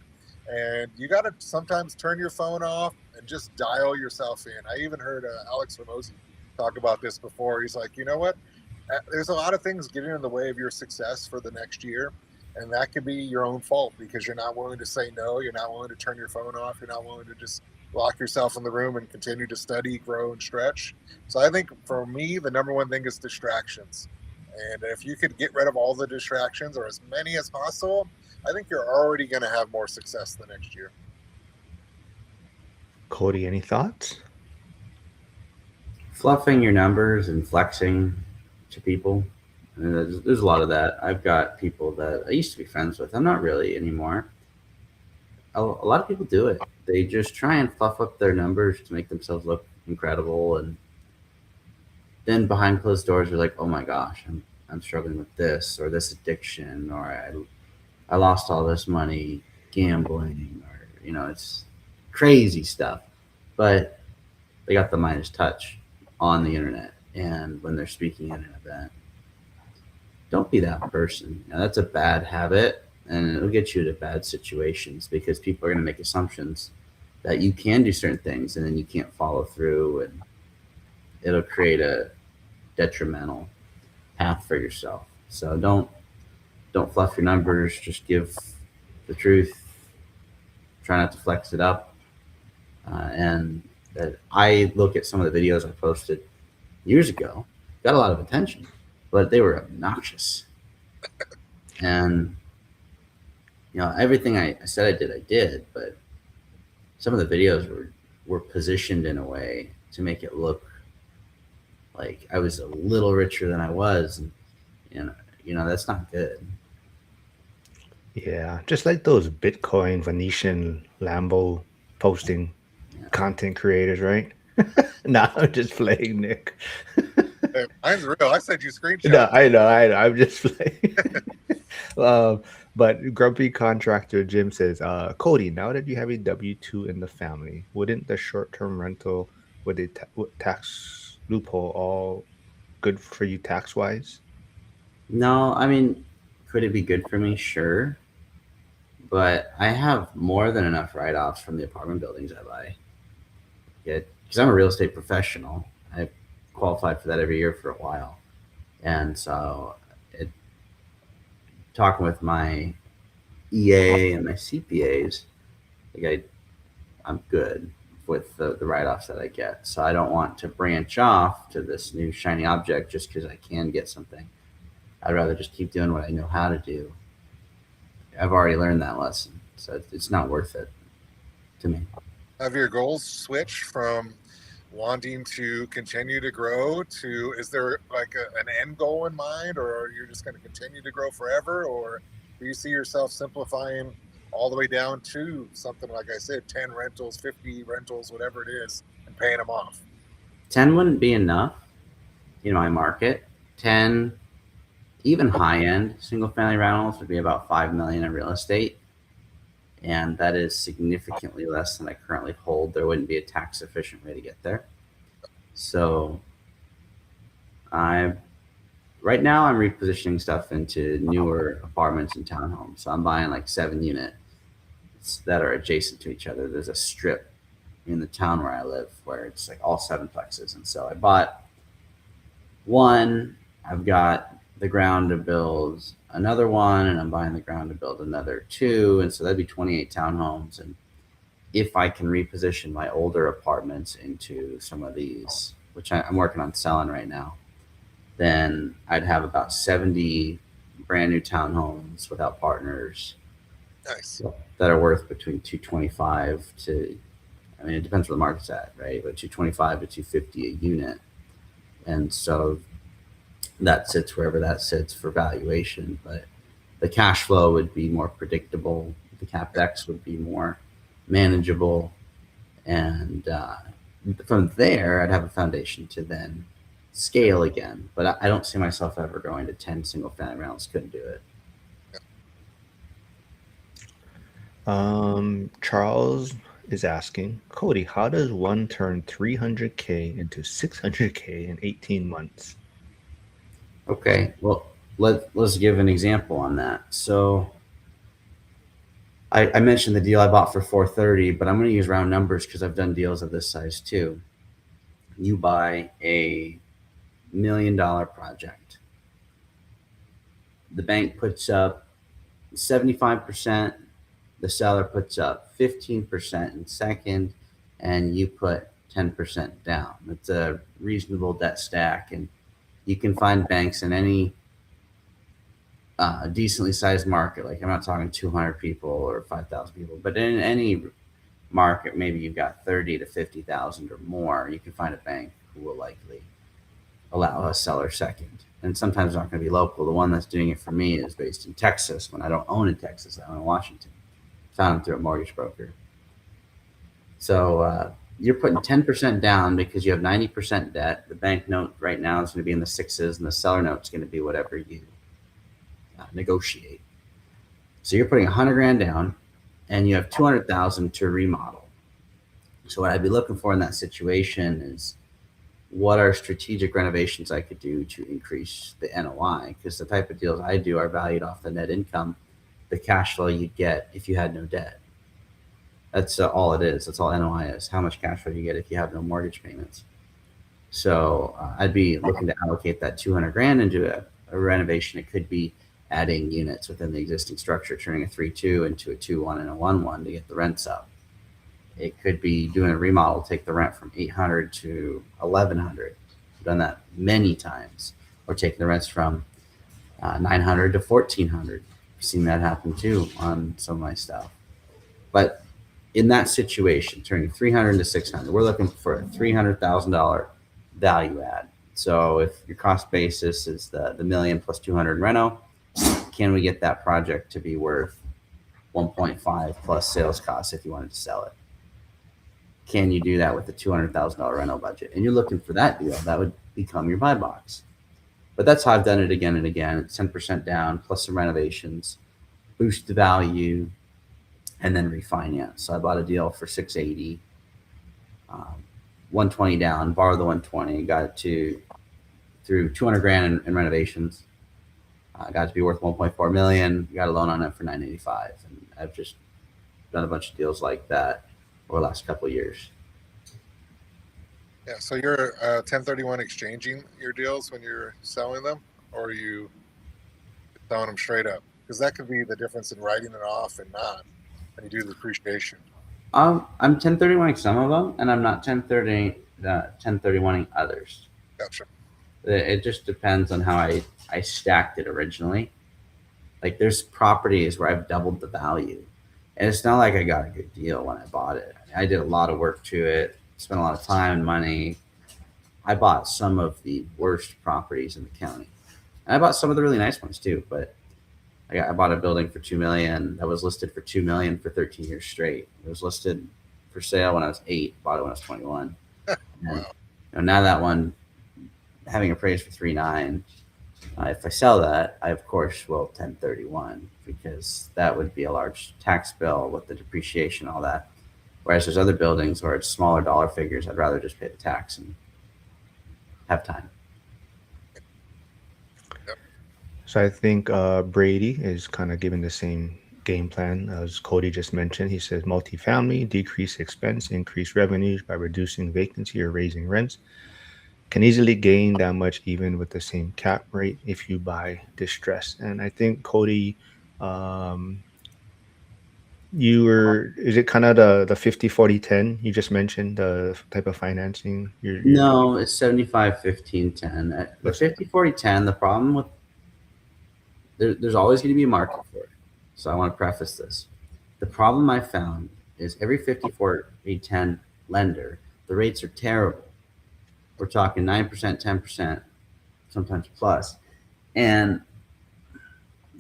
and you got to sometimes turn your phone off and just dial yourself in. I even heard Alex Ramosi talk about this before. He's like, you know what? There's a lot of things getting in the way of your success for the next year, and that could be your own fault because you're not willing to say no. You're not willing to turn your phone off. You're not willing to just lock yourself in the room and continue to study, grow, and stretch. So I think for me, the number one thing is distractions. And if you could get rid of all the distractions or as many as possible, I think you're already going to have more success the next year. Cody, any thoughts? Fluffing your numbers and flexing to people. I mean, there's a lot of that. I've got people that I used to be friends with. I'm not really anymore. A lot of people do it. They just try and fluff up their numbers to make themselves look incredible, and then behind closed doors, you're like, oh my gosh, I'm struggling with this or this addiction, or I lost all this money gambling, or it's crazy stuff. But they got the Midas touch on the internet, and when they're speaking at an event, don't be that person. That's a bad habit, and it'll get you into bad situations because people are going to make assumptions that you can do certain things, and then you can't follow through, and it'll create a detrimental path for yourself. So don't don't fluff your numbers, just give the truth, try not to flex it up. And that I look at some of the videos I posted years ago, got a lot of attention, but they were obnoxious. And everything I said I did, but some of the videos were positioned in a way to make it look like I was a little richer than I was, and that's not good. Yeah, just like those Bitcoin Venetian Lambo posting Yeah. content creators, right? No, I'm just playing, Nick. Hey, mine's real. I sent you No, screenshots. I know. I'm just playing. um, but Grumpy Contractor Jim says, Cody, now that you have a W-2 in the family, wouldn't the short-term rental with a tax loophole all good for you tax-wise? No, I mean, could it be good for me? Sure, but I have more than enough write-offs from the apartment buildings I buy. Yeah, because I'm a real estate professional. I qualified for that every year for a while, and so it, talking with my EA and my CPAs, like I'm good with the write-offs that I get. So I don't want to branch off to this new shiny object just because I can get something. I'd rather just keep doing what I know how to do. I've already learned that lesson, so it's not worth it to me. Have your goals switched from wanting to continue to grow to, is there like an end goal in mind, or are you just going to continue to grow forever, or do you see yourself simplifying all the way down to something like I said, 10 rentals, 50 rentals, whatever it is, and paying them off? 10 wouldn't be enough in my market. 10, even high end single family rentals would be about 5 million in real estate, and that is significantly less than I currently hold. There wouldn't be a tax efficient way to get there. So I right now I'm repositioning stuff into newer apartments and townhomes. So I'm buying like 7 units that are adjacent to each other. There's a strip in the town where I live where it's like all seven plexes. And so I bought one, I've got the ground to build another one, and I'm buying the ground to build another two. And so that'd be 28 townhomes. And if I can reposition my older apartments into some of these, which I'm working on selling right now, then I'd have about 70 brand new townhomes without partners Nice. that are worth between 225 to, I mean, it depends where the market's at, right? But 225 to 250 a unit. And so that sits wherever that sits for valuation. But the cash flow would be more predictable. The capex would be more manageable. And from there, I'd have a foundation to then scale again. But I don't see myself ever going to 10 single family rentals. Couldn't do it. Charles is asking, Cody, how does one turn 300K into 600K in 18 months? Okay, well, let's give an example on that. So I mentioned the deal I bought for 430, but I'm going to use round numbers because I've done deals of this size too. You buy a $1 million project. The bank puts up 75%, the seller puts up 15% in second, and you put 10% down. It's a reasonable debt stack, and you can find banks in any decently sized market. Like I'm not talking 200 people or 5,000 people, but in any market, maybe you've got 30 to 50,000 or more, you can find a bank who will likely allow a seller second. And sometimes it's not going to be local. The one that's doing it for me is based in Texas when I don't own in Texas, I own in Washington. Found them through a mortgage broker. So you're putting 10% down because you have 90% debt. The bank note right now is going to be in the sixes, and the seller note is going to be whatever you negotiate. So you're putting 100 grand down, and you have 200,000 to remodel. So what I'd be looking for in that situation is what are strategic renovations I could do to increase the NOI? Because the type of deals I do are valued off the net income, the cash flow you'd get if you had no debt. That's all it is. That's all NOI is. How much cash flow you get if you have no mortgage payments. So I'd be looking to allocate that 200 grand into a renovation. It could be adding units within the existing structure, turning a 3-2 into a 2-1 and a 1-1 to get the rents up. It could be doing a remodel, take the rent from 800 to 1100. I've done that many times. Or taking the rents from 900 to 1400. I've seen that happen too on some of my stuff. But in that situation, turning 300 to 600, we're looking for a $300,000 value add. So if your cost basis is the million plus 200 reno, can we get that project to be worth 1.5 plus sales costs if you wanted to sell it? Can you do that with a $200,000 rental budget? And you're looking for that deal. That would become your buy box. But that's how I've done it again and again. It's 10% down plus some renovations, boost the value, and then refinance. So I bought a deal for 680, 120 down, borrowed the 120, got it to through 200 grand in renovations. Got to be worth 1.4 million. Got a loan on it for 985, and I've just done a bunch of deals like that over the last couple of years. Yeah, so you're 1031 exchanging your deals when you're selling them, or are you selling them straight up? Because that could be the difference in writing it off and not when you do the appreciation. I'm 1031ing some of them, and I'm not 1031ing others. Gotcha. It just depends on how I stacked it originally. Like there's properties where I've doubled the value, and it's not like I got a good deal when I bought it. I did a lot of work to it, spent a lot of time and money. I bought some of the worst properties in the county. And I bought some of the really nice ones too, but I bought a building for $2 million that was listed for $2 million for 13 years straight. It was listed for sale when I was 8, bought it when I was 21. And, Wow. now that one having appraised for 3.9. If I sell that, I of course will 1031 because that would be a large tax bill with the depreciation, all that. Whereas there's other buildings where it's smaller dollar figures, I'd rather just pay the tax and have time. So I think Brady is kind of giving the same game plan as Cody just mentioned. He says multifamily, decrease expense, increase revenues by reducing vacancy or raising rents. Can easily gain that much even with the same cap rate if you buy distress. And I think Cody, um, you were, is it kind of the 50-40-10 you just mentioned, the type of financing you're doing? No, it's 75-15-10. The Let's 50-40-10, the problem with there's always going to be a market for it. So I want to preface this. The problem I found is every 50-40-10 lender, the rates are terrible. We're talking 9%, 10%, sometimes plus. And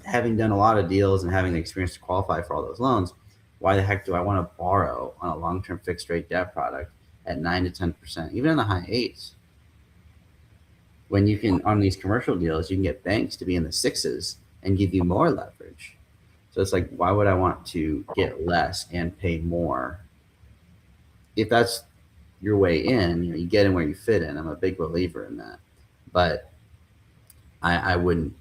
having done a lot of deals and having the experience to qualify for all those loans, why the heck do I want to borrow on a long-term fixed rate debt product at 9 to 10%, even in the high 8s? When you can, on these commercial deals, you can get banks to be in the 6s and give you more leverage. So it's like, why would I want to get less and pay more? If that's your way in, you get in where you fit in. I'm a big believer in that. But I wouldn't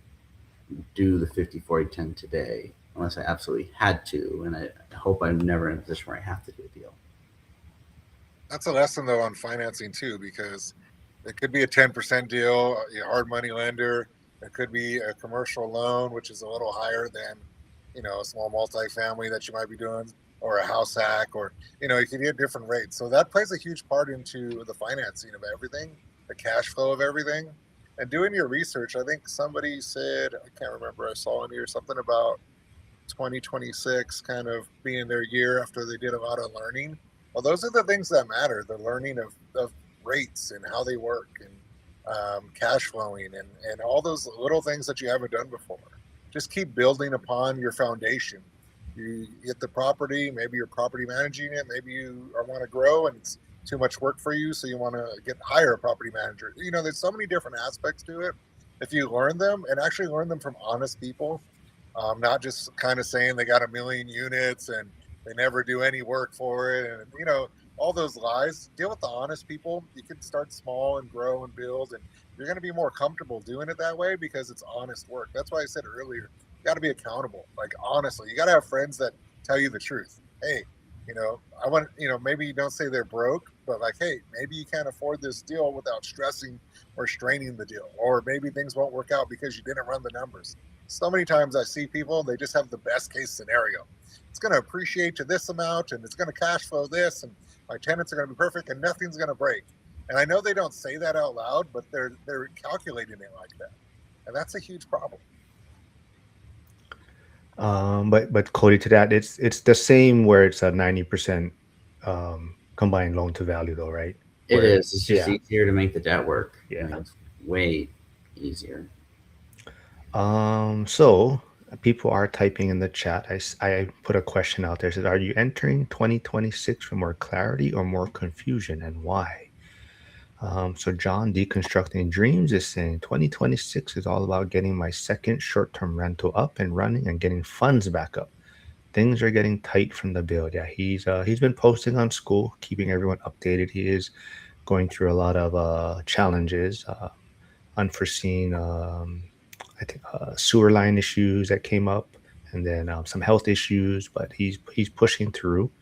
do the 50-40-10 today unless I absolutely had to. And I hope I'm never in a position where I have to do a deal. That's a lesson though on financing too, because it could be a 10% deal, a hard money lender. It could be a commercial loan, which is a little higher than, a small multifamily that you might be doing, or a house hack, or, you can get different rates. So that plays a huge part into the financing of everything, the cash flow of everything. And doing your research, I think somebody said, I can't remember, I saw in here something about 2026 kind of being their year after they did a lot of learning. Well, those are the things that matter, the learning of rates and how they work, and cash flowing, and all those little things that you haven't done before. Just keep building upon your foundation. You get the property, maybe you're property managing it, maybe you want to grow and it's too much work for you, so you want to hire a property manager. There's so many different aspects to it. If you learn them, and actually learn them from honest people, not just kind of saying they got a million units and they never do any work for it, and all those lies. Deal with the honest people. You can start small and grow and build, and you're going to be more comfortable doing it that way because it's honest work. That's why I said earlier, you got to be accountable. Like, honestly, you got to have friends that tell you the truth. Hey, I want, maybe you don't say they're broke, but like, hey, maybe you can't afford this deal without stressing or straining the deal, or maybe things won't work out because you didn't run the numbers. So many times I see people, they just have the best case scenario. It's going to appreciate to this amount and it's going to cash flow this and my tenants are going to be perfect and nothing's going to break. And I know they don't say that out loud, but they're calculating it like that. And that's a huge problem. But Cody, to that, it's the same where it's a 90% combined loan to value, though, right? It Where is. It's just yeah, easier to make the debt work. I mean, yeah. it's way easier. So people are typing in the chat. I put a question out there. Says, are you entering 2026 for more clarity or more confusion, and why? So John Deconstructing Dreams is saying 2026 is all about getting my second short-term rental up and running and getting funds back up. Things are getting tight from the build. Yeah, he's been posting on school, keeping everyone updated. He is going through a lot of challenges, unforeseen. I think sewer line issues that came up, and then some health issues. But he's pushing through.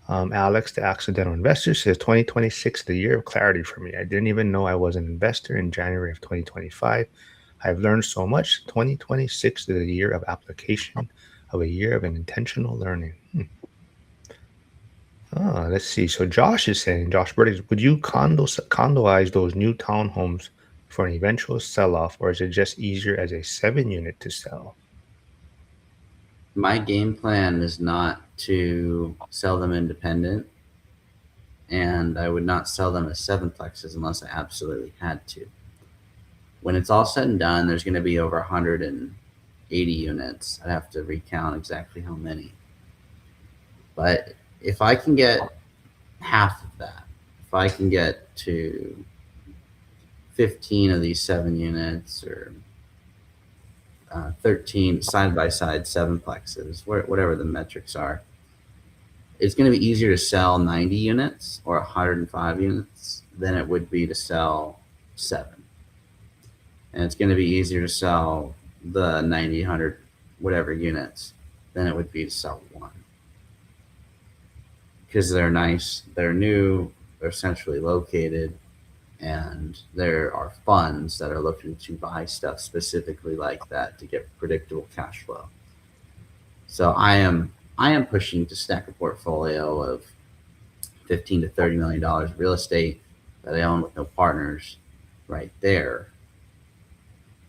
Alex, the accidental investor, says 2026 is the year of clarity for me. I didn't even know I was an investor in January of 2025. I've learned so much. 2026 is a year of application, of a year of an intentional learning. Let's see. So Josh is saying, Josh Burdick, would you condoize those new townhomes for an eventual sell-off, or is it just easier as a 7 unit to sell? My game plan is not to sell them independent, and I would not sell them as sevenplexes unless I absolutely had to. When it's all said and done, there's going to be over 180 units. I'd have to recount exactly how many. But if I can get half of that, if I can get to 15 of these 7 units or 13 side by side sevenplexes, whatever the metrics are, it's going to be easier to sell 90 units or 105 units than it would be to sell 7. And it's going to be easier to sell the 90, 100, whatever units than it would be to sell 1. Because they're nice, they're new, they're centrally located, and there are funds that are looking to buy stuff specifically like that to get predictable cash flow. So I am pushing to stack a portfolio of $15 to $30 million of real estate that I own with no partners right there.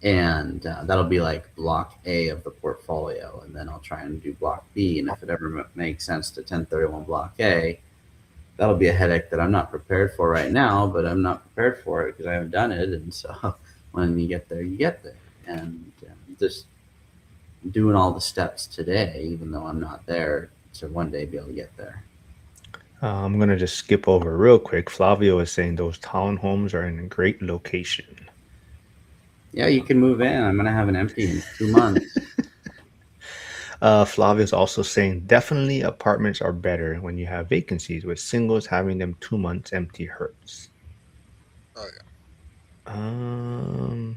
And that'll be like block A of the portfolio. And then I'll try and do block B. And if it ever makes sense to 1031 block A, that'll be a headache that I'm not prepared for right now, but I'm not prepared for it because I haven't done it. And so when you get there, you get there. And just doing all the steps today, even though I'm not there, to one day be able to get there. I'm going to just skip over real quick. Flavio is saying those townhomes are in a great location. Yeah, you can move in. I'm going to have an empty in 2 months. Flavio is also saying definitely apartments are better when you have vacancies, with singles having them 2 months empty hurts. Oh, yeah.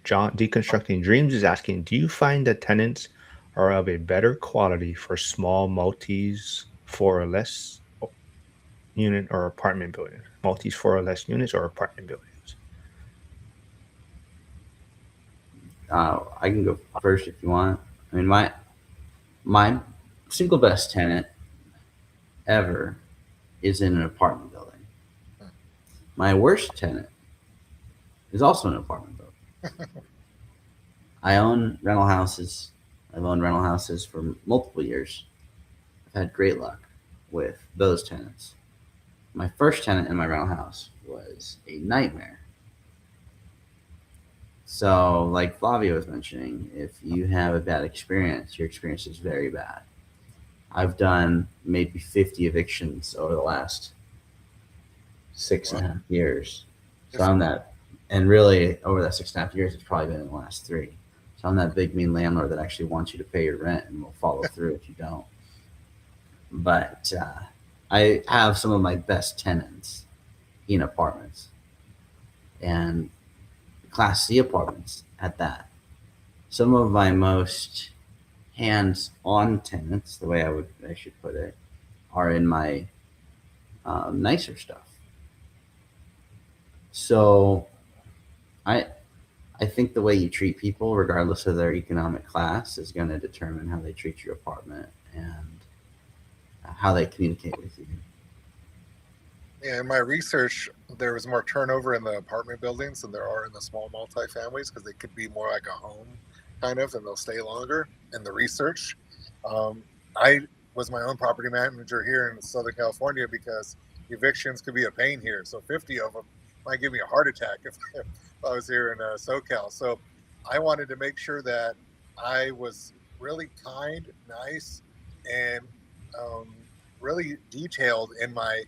John Deconstructing Dreams is asking, do you find that tenants are of a better quality for small multis, 4 or less unit or apartment buildings? Multis, 4 or less units or apartment buildings? I can go first if you want. I mean, my single best tenant ever is in an apartment building. My worst tenant is also an apartment building. I own rental houses. I've owned rental houses for multiple years. I've had great luck with those tenants. My first tenant in my rental house was a nightmare. So, like Flavio was mentioning, if you have a bad experience, your experience is very bad. I've done maybe 50 evictions over the last 6.5 years. So I'm that, and really over that 6.5 years, it's probably been in the last 3. So I'm that big mean landlord that actually wants you to pay your rent and will follow through if you don't. But I have some of my best tenants in apartments, and Class C apartments at that. Some of my most hands-on tenants, the way I should put it, are in my nicer stuff. So I I think the way you treat people, regardless of their economic class, is going to determine how they treat your apartment and how they communicate with you. Yeah, in my research, there was more turnover in the apartment buildings than there are in the small multifamilies because they could be more like a home kind of, and they'll stay longer. In the research, um, I was my own property manager here in Southern California because evictions could be a pain here. So 50 of them might give me a heart attack if I was here in SoCal. So I wanted to make sure that I was really kind, nice, and um, really detailed in my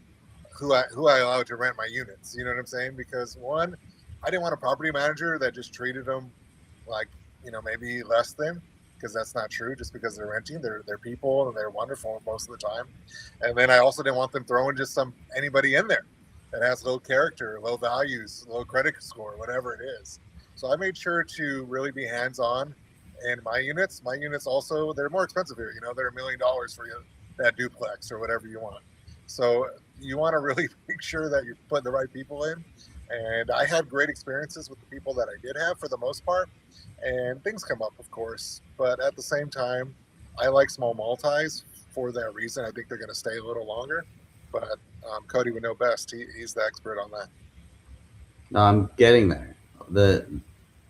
who I allowed to rent my units. You know what I'm saying? Because one, I didn't want a property manager that just treated them like maybe less than, because that's not true. Just because they're renting, they're people and they're wonderful most of the time. And then I also didn't want them throwing just anybody in there that has low character, low values, low credit score, whatever it is. So I made sure to really be hands on. And my units, also, they're more expensive here. They're $1 million for you, that duplex or whatever you want. So you want to really make sure that you're putting the right people in. And I had great experiences with the people that I did have for the most part. And things come up, of course. But at the same time, I like small multis for that reason. I think they're going to stay a little longer. But Cody would know best. He's the expert on that. No, I'm getting there. The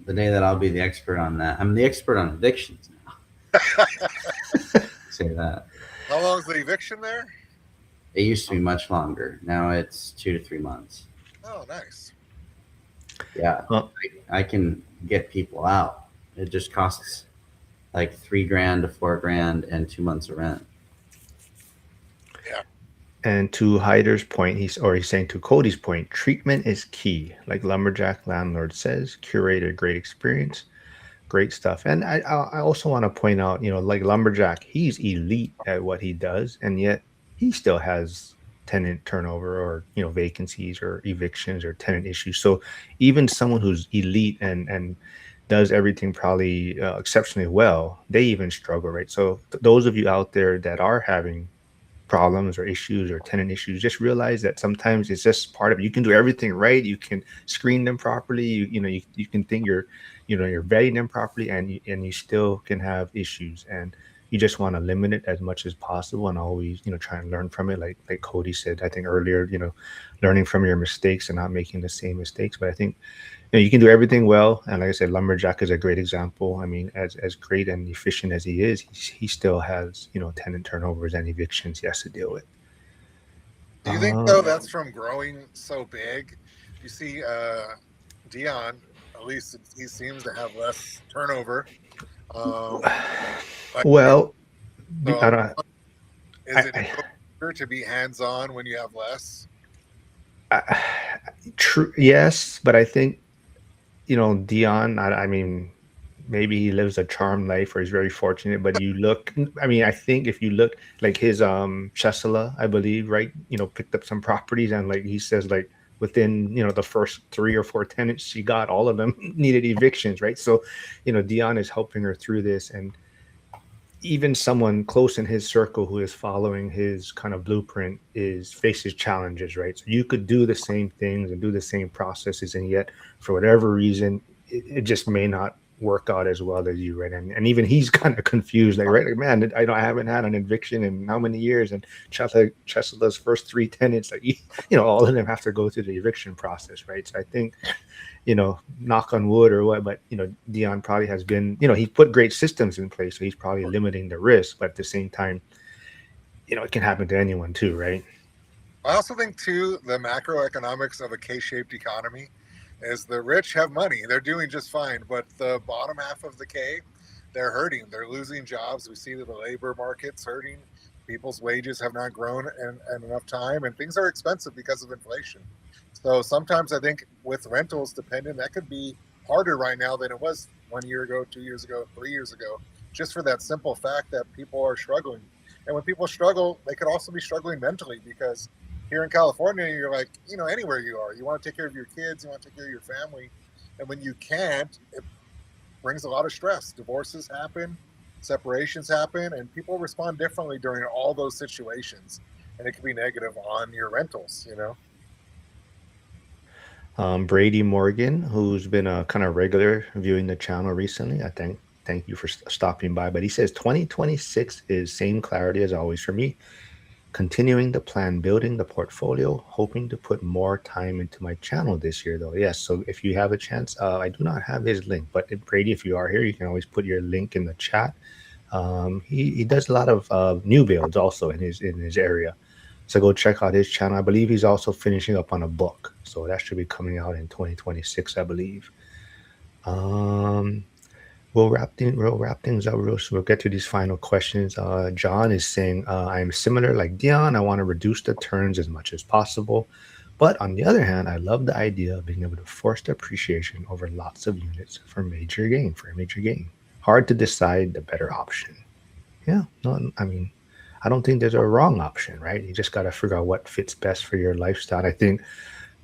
day that I'll be the expert on that, I'm the expert on evictions now. Say that. How long is the eviction there? It used to be much longer. Now it's 2 to 3 months. Oh, nice. Yeah, Well, I can get people out. It just costs like $3,000 to $4,000 and 2 months of rent. Yeah. and to Hyder's point, he's saying to Cody's point, treatment is key. Like Lumberjack Landlord says, curate a great experience. Great stuff. And I also want to point out, like Lumberjack, he's elite at what he does, and yet he still has tenant turnover or vacancies or evictions or tenant issues. So even someone who's elite and does everything probably exceptionally well, they even struggle, right? So those of you out there that are having problems or issues or tenant issues, just realize that sometimes it's just part of it. You can do everything right, you can screen them properly, you can think you're vetting them properly, and you still can have issues, and you just want to limit it as much as possible and always try and learn from it, like Cody said, I think earlier, learning from your mistakes and not making the same mistakes. But I think you can do everything well, and like I said, Lumberjack is a great example. I mean, as great and efficient as he is, he still has tenant turnovers and evictions he has to deal with. Do you think though that's from growing so big? You see, Dion, at least he seems to have less turnover. Like, Well, so I don't. is it I, easier to be hands-on when you have less? I, true, yes, but I think Dion. I mean, maybe he lives a charmed life or he's very fortunate. But you look, I mean, I think if you look like his Chesala, I believe, right? Picked up some properties, and like he says, like within the first 3 or 4 tenants she got, all of them needed evictions, right? So, Dion is helping her through this, and even someone close in his circle who is following his kind of blueprint is faces challenges, right? So you could do the same things and do the same processes, and yet for whatever reason, it just may not work out as well as you, right? And even he's kind of confused, like, right, like, man, I haven't had an eviction in how many years, and Chesla's first 3 tenants, like, all of them have to go through the eviction process, right? So I think knock on wood or what, but Dion probably has been, he put great systems in place, so he's probably limiting the risk, but at the same time, it can happen to anyone too, right? I also think too the macroeconomics of a K-shaped economy is the rich have money, they're doing just fine, but the bottom half of the K, they're hurting, they're losing jobs. We see that the labor market's hurting. People's wages have not grown in enough time, and things are expensive because of inflation. So sometimes I think with rentals dependent, that could be harder right now than it was 1 year ago, 2 years ago, 3 years ago, just for that simple fact that people are struggling. And when people struggle, they could also be struggling mentally because here in California, you're like, anywhere you are, you want to take care of your kids, you want to take care of your family. And when you can't, it brings a lot of stress. Divorces happen, separations happen, and people respond differently during all those situations. And it can be negative on your rentals. Brady Morgan, who's been a kind of regular viewing the channel recently. I thank you for stopping by. But he says 2026 is same clarity as always for me. Continuing the plan, building the portfolio, hoping to put more time into my channel this year, though. Yes, so if you have a chance, I do not have his link, but Brady, if you are here, you can always put your link in the chat. He does a lot of new builds also in his area, so go check out his channel. I believe he's also finishing up on a book, so that should be coming out in 2026, I believe. Um, we'll wrap things up real soon. We'll get to these final questions. John is saying, I'm similar like Dion. I want to reduce the turns as much as possible. But on the other hand, I love the idea of being able to force the appreciation over lots of units for a major gain. Hard to decide the better option. Yeah, no, I mean, I don't think there's a wrong option, right? You just got to figure out what fits best for your lifestyle. I think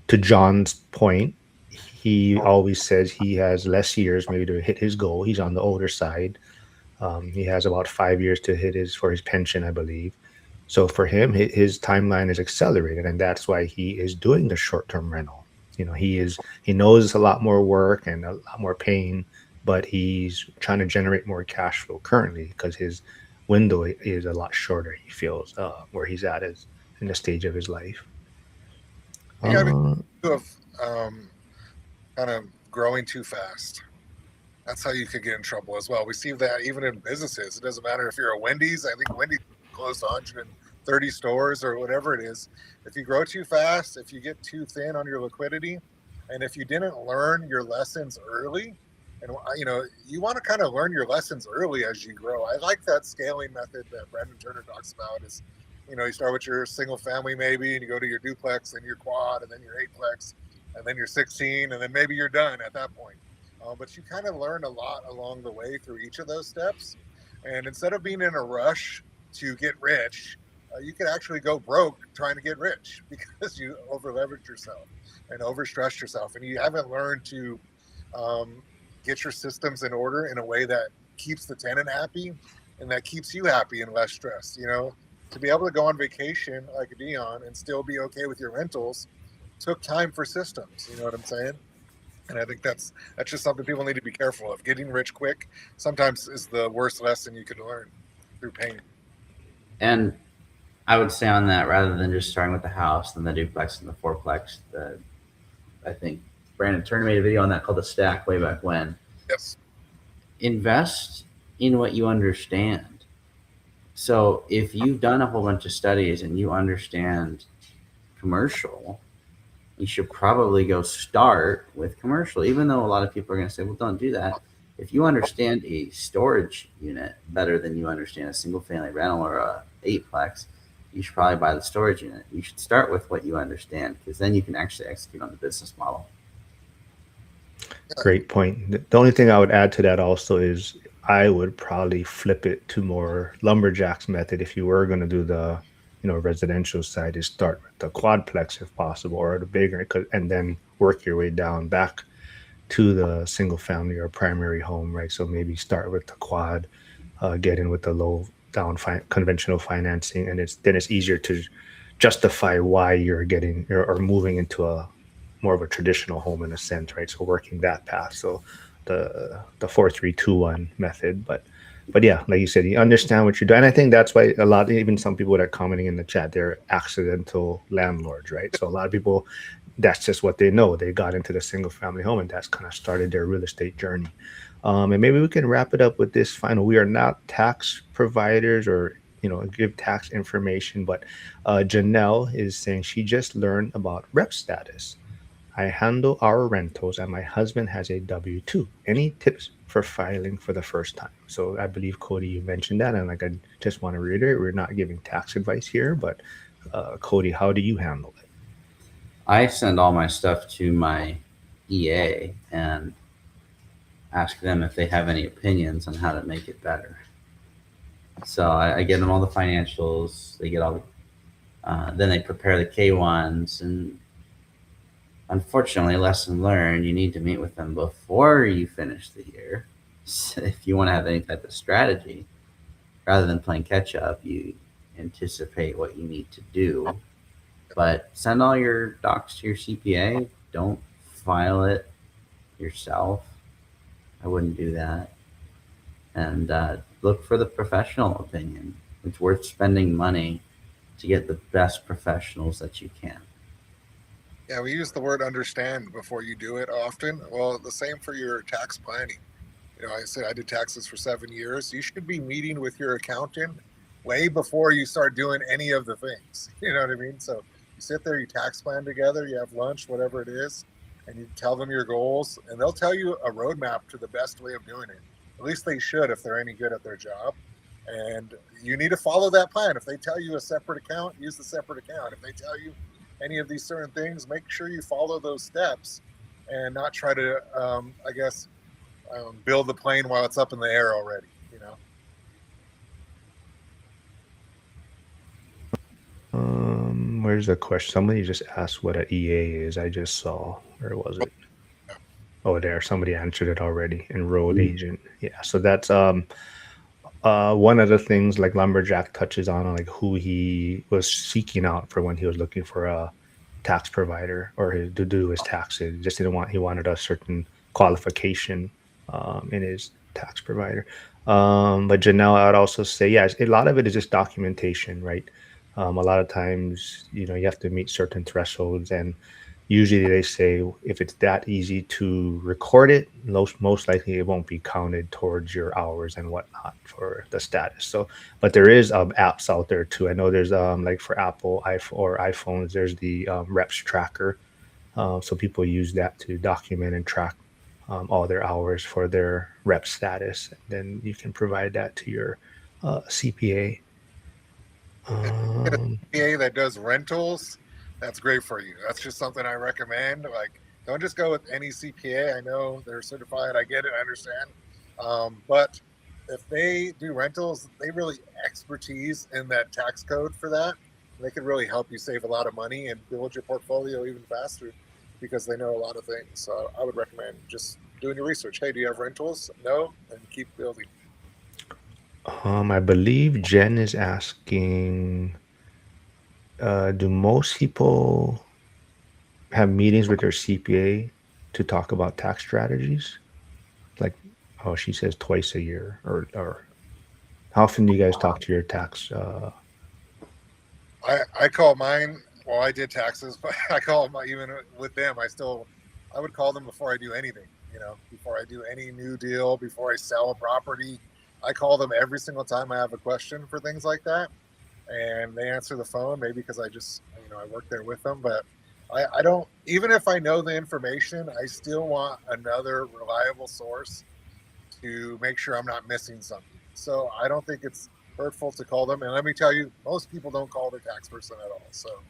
to John's point, he always says he has less years maybe to hit his goal. He's on the older side. He has about 5 years to hit his for his pension, I believe. So for him, his timeline is accelerated, and that's why he is doing the short-term rental. He knows it's a lot more work and a lot more pain, but he's trying to generate more cash flow currently because his window is a lot shorter. He feels where he's at is in the stage of his life. You got to be Uh, of um, kind of growing too fast. That's how you could get in trouble as well. We see that even in businesses. It doesn't matter if you're a Wendy's. I think Wendy's closed 130 stores or whatever it is. If you grow too fast, if you get too thin on your liquidity, and if you didn't learn your lessons early, and you want to kind of learn your lessons early as you grow. I like that scaling method that Brandon Turner talks about. Is you start with your single family maybe, and you go to your duplex, then your quad, and then your eightplex, and then your 16, and then maybe you're done at that point. But you kind of learn a lot along the way through each of those steps. And instead of being in a rush to get rich, you could actually go broke trying to get rich because you over leveraged yourself and overstressed yourself. And you haven't learned to get your systems in order in a way that keeps the tenant happy and that keeps you happy and less stressed. To be able to go on vacation like Dion and still be okay with your rentals took time for systems. You know what I'm saying? And I think that's just something people need to be careful of. Getting rich quick sometimes is the worst lesson you could learn through pain. And I would say on that, rather than just starting with the house, then the duplex and the fourplex, I think Brandon Turner made a video on that called The Stack way back when. Yes. Invest in what you understand. So if you've done a whole bunch of studies and you understand commercial, you should probably go start with commercial, even though a lot of people are going to say, well, don't do that. If you understand a storage unit better than you understand a single family rental or a eightplex, you should probably buy the storage unit. You should start with what you understand, because then you can actually execute on the business model. Great point. The only thing I would add to that also is I would probably flip it to more lumberjacks method if you were going to do the residential side, is start with the quadplex if possible or the bigger, and then work your way down back to the single family or primary home, right? So maybe start with the quad, get in with the low down conventional financing, and it's easier to justify why you're getting or moving into a more of a traditional home in a sense, right? So working that path. So the 4-3-2-1 method, but yeah, like you said, you understand what you're doing. And I think that's why a lot, even some people that are commenting in the chat, they're accidental landlords, right? So a lot of people, that's just what they know. They got into the single family home, and that's kind of started their real estate journey. And maybe we can wrap it up with this final. We are not tax providers or give tax information, but Janelle is saying she just learned about rep status. I handle our rentals, and my husband has a W-2. Any tips for filing for the first time? So I believe, Cody, you mentioned that, and like I just want to reiterate, we're not giving tax advice here, but Cody, how do you handle it? I send all my stuff to my EA and ask them if they have any opinions on how to make it better. So I give them all the financials. They get all then they prepare the K1s, and unfortunately, lesson learned, you need to meet with them before you finish the year. So if you want to have any type of strategy, rather than playing catch up, you anticipate what you need to do. But send all your docs to your CPA. Don't file it yourself. I wouldn't do that. And look for the professional opinion. It's worth spending money to get the best professionals that you can. Yeah, we use the word understand before you do it often. Well, the same for your tax planning. I said I did taxes for 7 years. You should be meeting with your accountant way before you start doing any of the things. You know what I mean? So you sit there, you tax plan together, you have lunch, whatever it is, and you tell them your goals, and they'll tell you a roadmap to the best way of doing it. At least they should if they're any good at their job. And you need to follow that plan. If they tell you a separate account, use the separate account. If they tell you any of these certain things, make sure you follow those steps and not try to, I guess, build the plane while it's up in the air already. Where's the question? Somebody just asked what a EA is. I just saw. Where was it? Oh, there. Somebody answered it already. Enrolled agent. Yeah. So that's one of the things like Lumberjack touches on, like who he was seeking out for when he was looking for a tax provider or to do his taxes. He just didn't want, he wanted a certain qualification in his tax provider. But Janelle, I'd also say, yeah, a lot of it is just documentation, right? A lot of times, you have to meet certain thresholds, and usually they say if it's that easy to record it, most likely it won't be counted towards your hours and whatnot for the status. So, but there is apps out there too. I know there's like for Apple iPhone or iPhones, there's the reps tracker. So people use that to document and track all their hours for their rep status. And then you can provide that to your CPA. Get a CPA that does rentals. That's great for you. That's just something I recommend. Like, don't just go with any CPA. I know they're certified. I get it. I understand. But if they do rentals, they really expertise in that tax code for that. They can really help you save a lot of money and build your portfolio even faster because they know a lot of things. So I would recommend just doing your research. Hey, do you have rentals? No, and keep building. I believe Jen is asking, do most people have meetings with their CPA to talk about tax strategies? Like, oh, she says twice a year, or how often do you guys talk to your tax? I call mine. Well, I did taxes, but I call them even with them. I would call them before I do anything. Before I do any new deal, before I sell a property, I call them every single time I have a question for things like that, and they answer the phone. Maybe because I work there with them, but I don't. Even if I know the information, I still want another reliable source to make sure I'm not missing something. So I don't think it's hurtful to call them. And let me tell you, most people don't call their tax person at all. So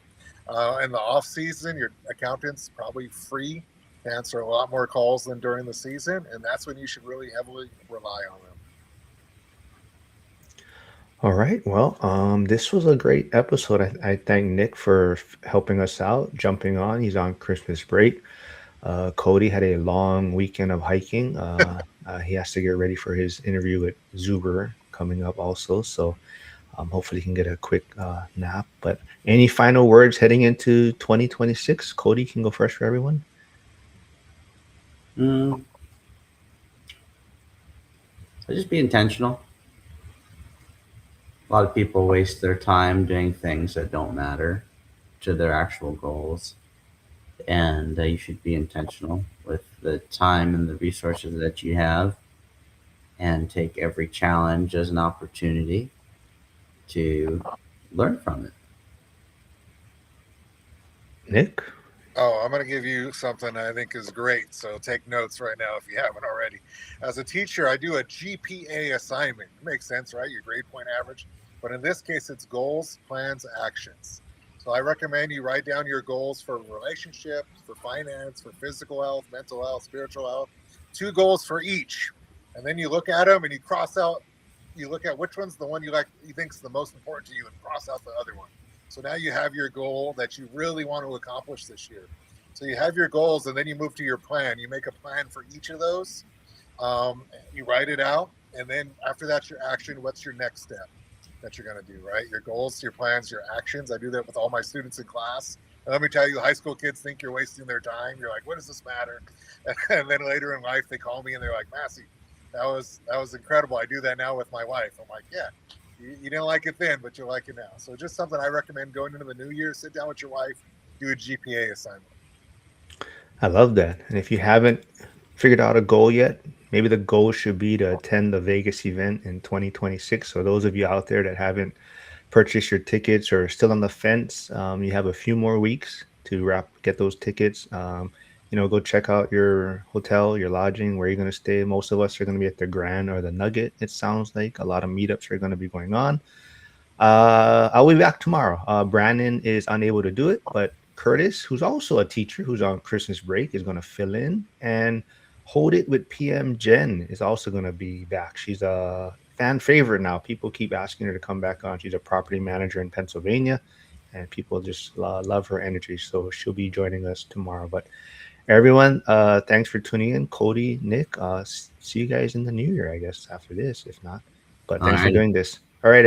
in the off season, your accountant's probably free to answer a lot more calls than during the season, and that's when you should really heavily rely on them. All right. Well, this was a great episode. I thank Nick for helping us out, jumping on. He's on Christmas break. Cody had a long weekend of hiking. He has to get ready for his interview with Zuber coming up also. So hopefully he can get a quick nap. But any final words heading into 2026? Cody can go first for everyone. Mm, just be intentional. A lot of people waste their time doing things that don't matter to their actual goals. And you should be intentional with the time and the resources that you have and take every challenge as an opportunity to learn from it. Nick? Oh, I'm going to give you something I think is great. So take notes right now if you haven't already. As a teacher, I do a GPA assignment. It makes sense, right? Your grade point average. But in this case, it's goals, plans, actions. So I recommend you write down your goals for relationships, for finance, for physical health, mental health, spiritual health, 2 goals for each. And then you look at them and you look at which one's the one you think is the most important to you and cross out the other one. So now you have your goal that you really want to accomplish this year. So you have your goals, and then you move to your plan. You make a plan for each of those. You write it out, and then after that's your action. What's your next step that you're going to do? Right, your goals, your plans, your actions. I do that with all my students in class. And let me tell you, high school kids think you're wasting their time. You're like, what does this matter? And then later in life, they call me and they're like, Massey, that was incredible. I do that now with my wife. I'm like, yeah, you didn't like it then, but you'll like it now. So just something I recommend going into the new year. Sit down with your wife, do a GPA assignment. I love that. And if you haven't figured out a goal yet, maybe the goal should be to attend the Vegas event in 2026. So those of you out there that haven't purchased your tickets or are still on the fence, you have a few more weeks to get those tickets. Go check out your hotel, your lodging, where you're going to stay. Most of us are going to be at the Grand or the Nugget. It sounds like a lot of meetups are going to be going on. I'll be back tomorrow. Brandon is unable to do it, but Curtis, who's also a teacher who's on Christmas break, is going to fill in. And Hold It with PM Jen is also going to be back. She's a fan favorite now. People keep asking her to come back on. She's a property manager in Pennsylvania, and people just love her energy. So she'll be joining us tomorrow. But everyone, thanks for tuning in. Cody, Nick, see you guys in the new year, I guess, after this, if not. But All thanks for right. doing this. All right,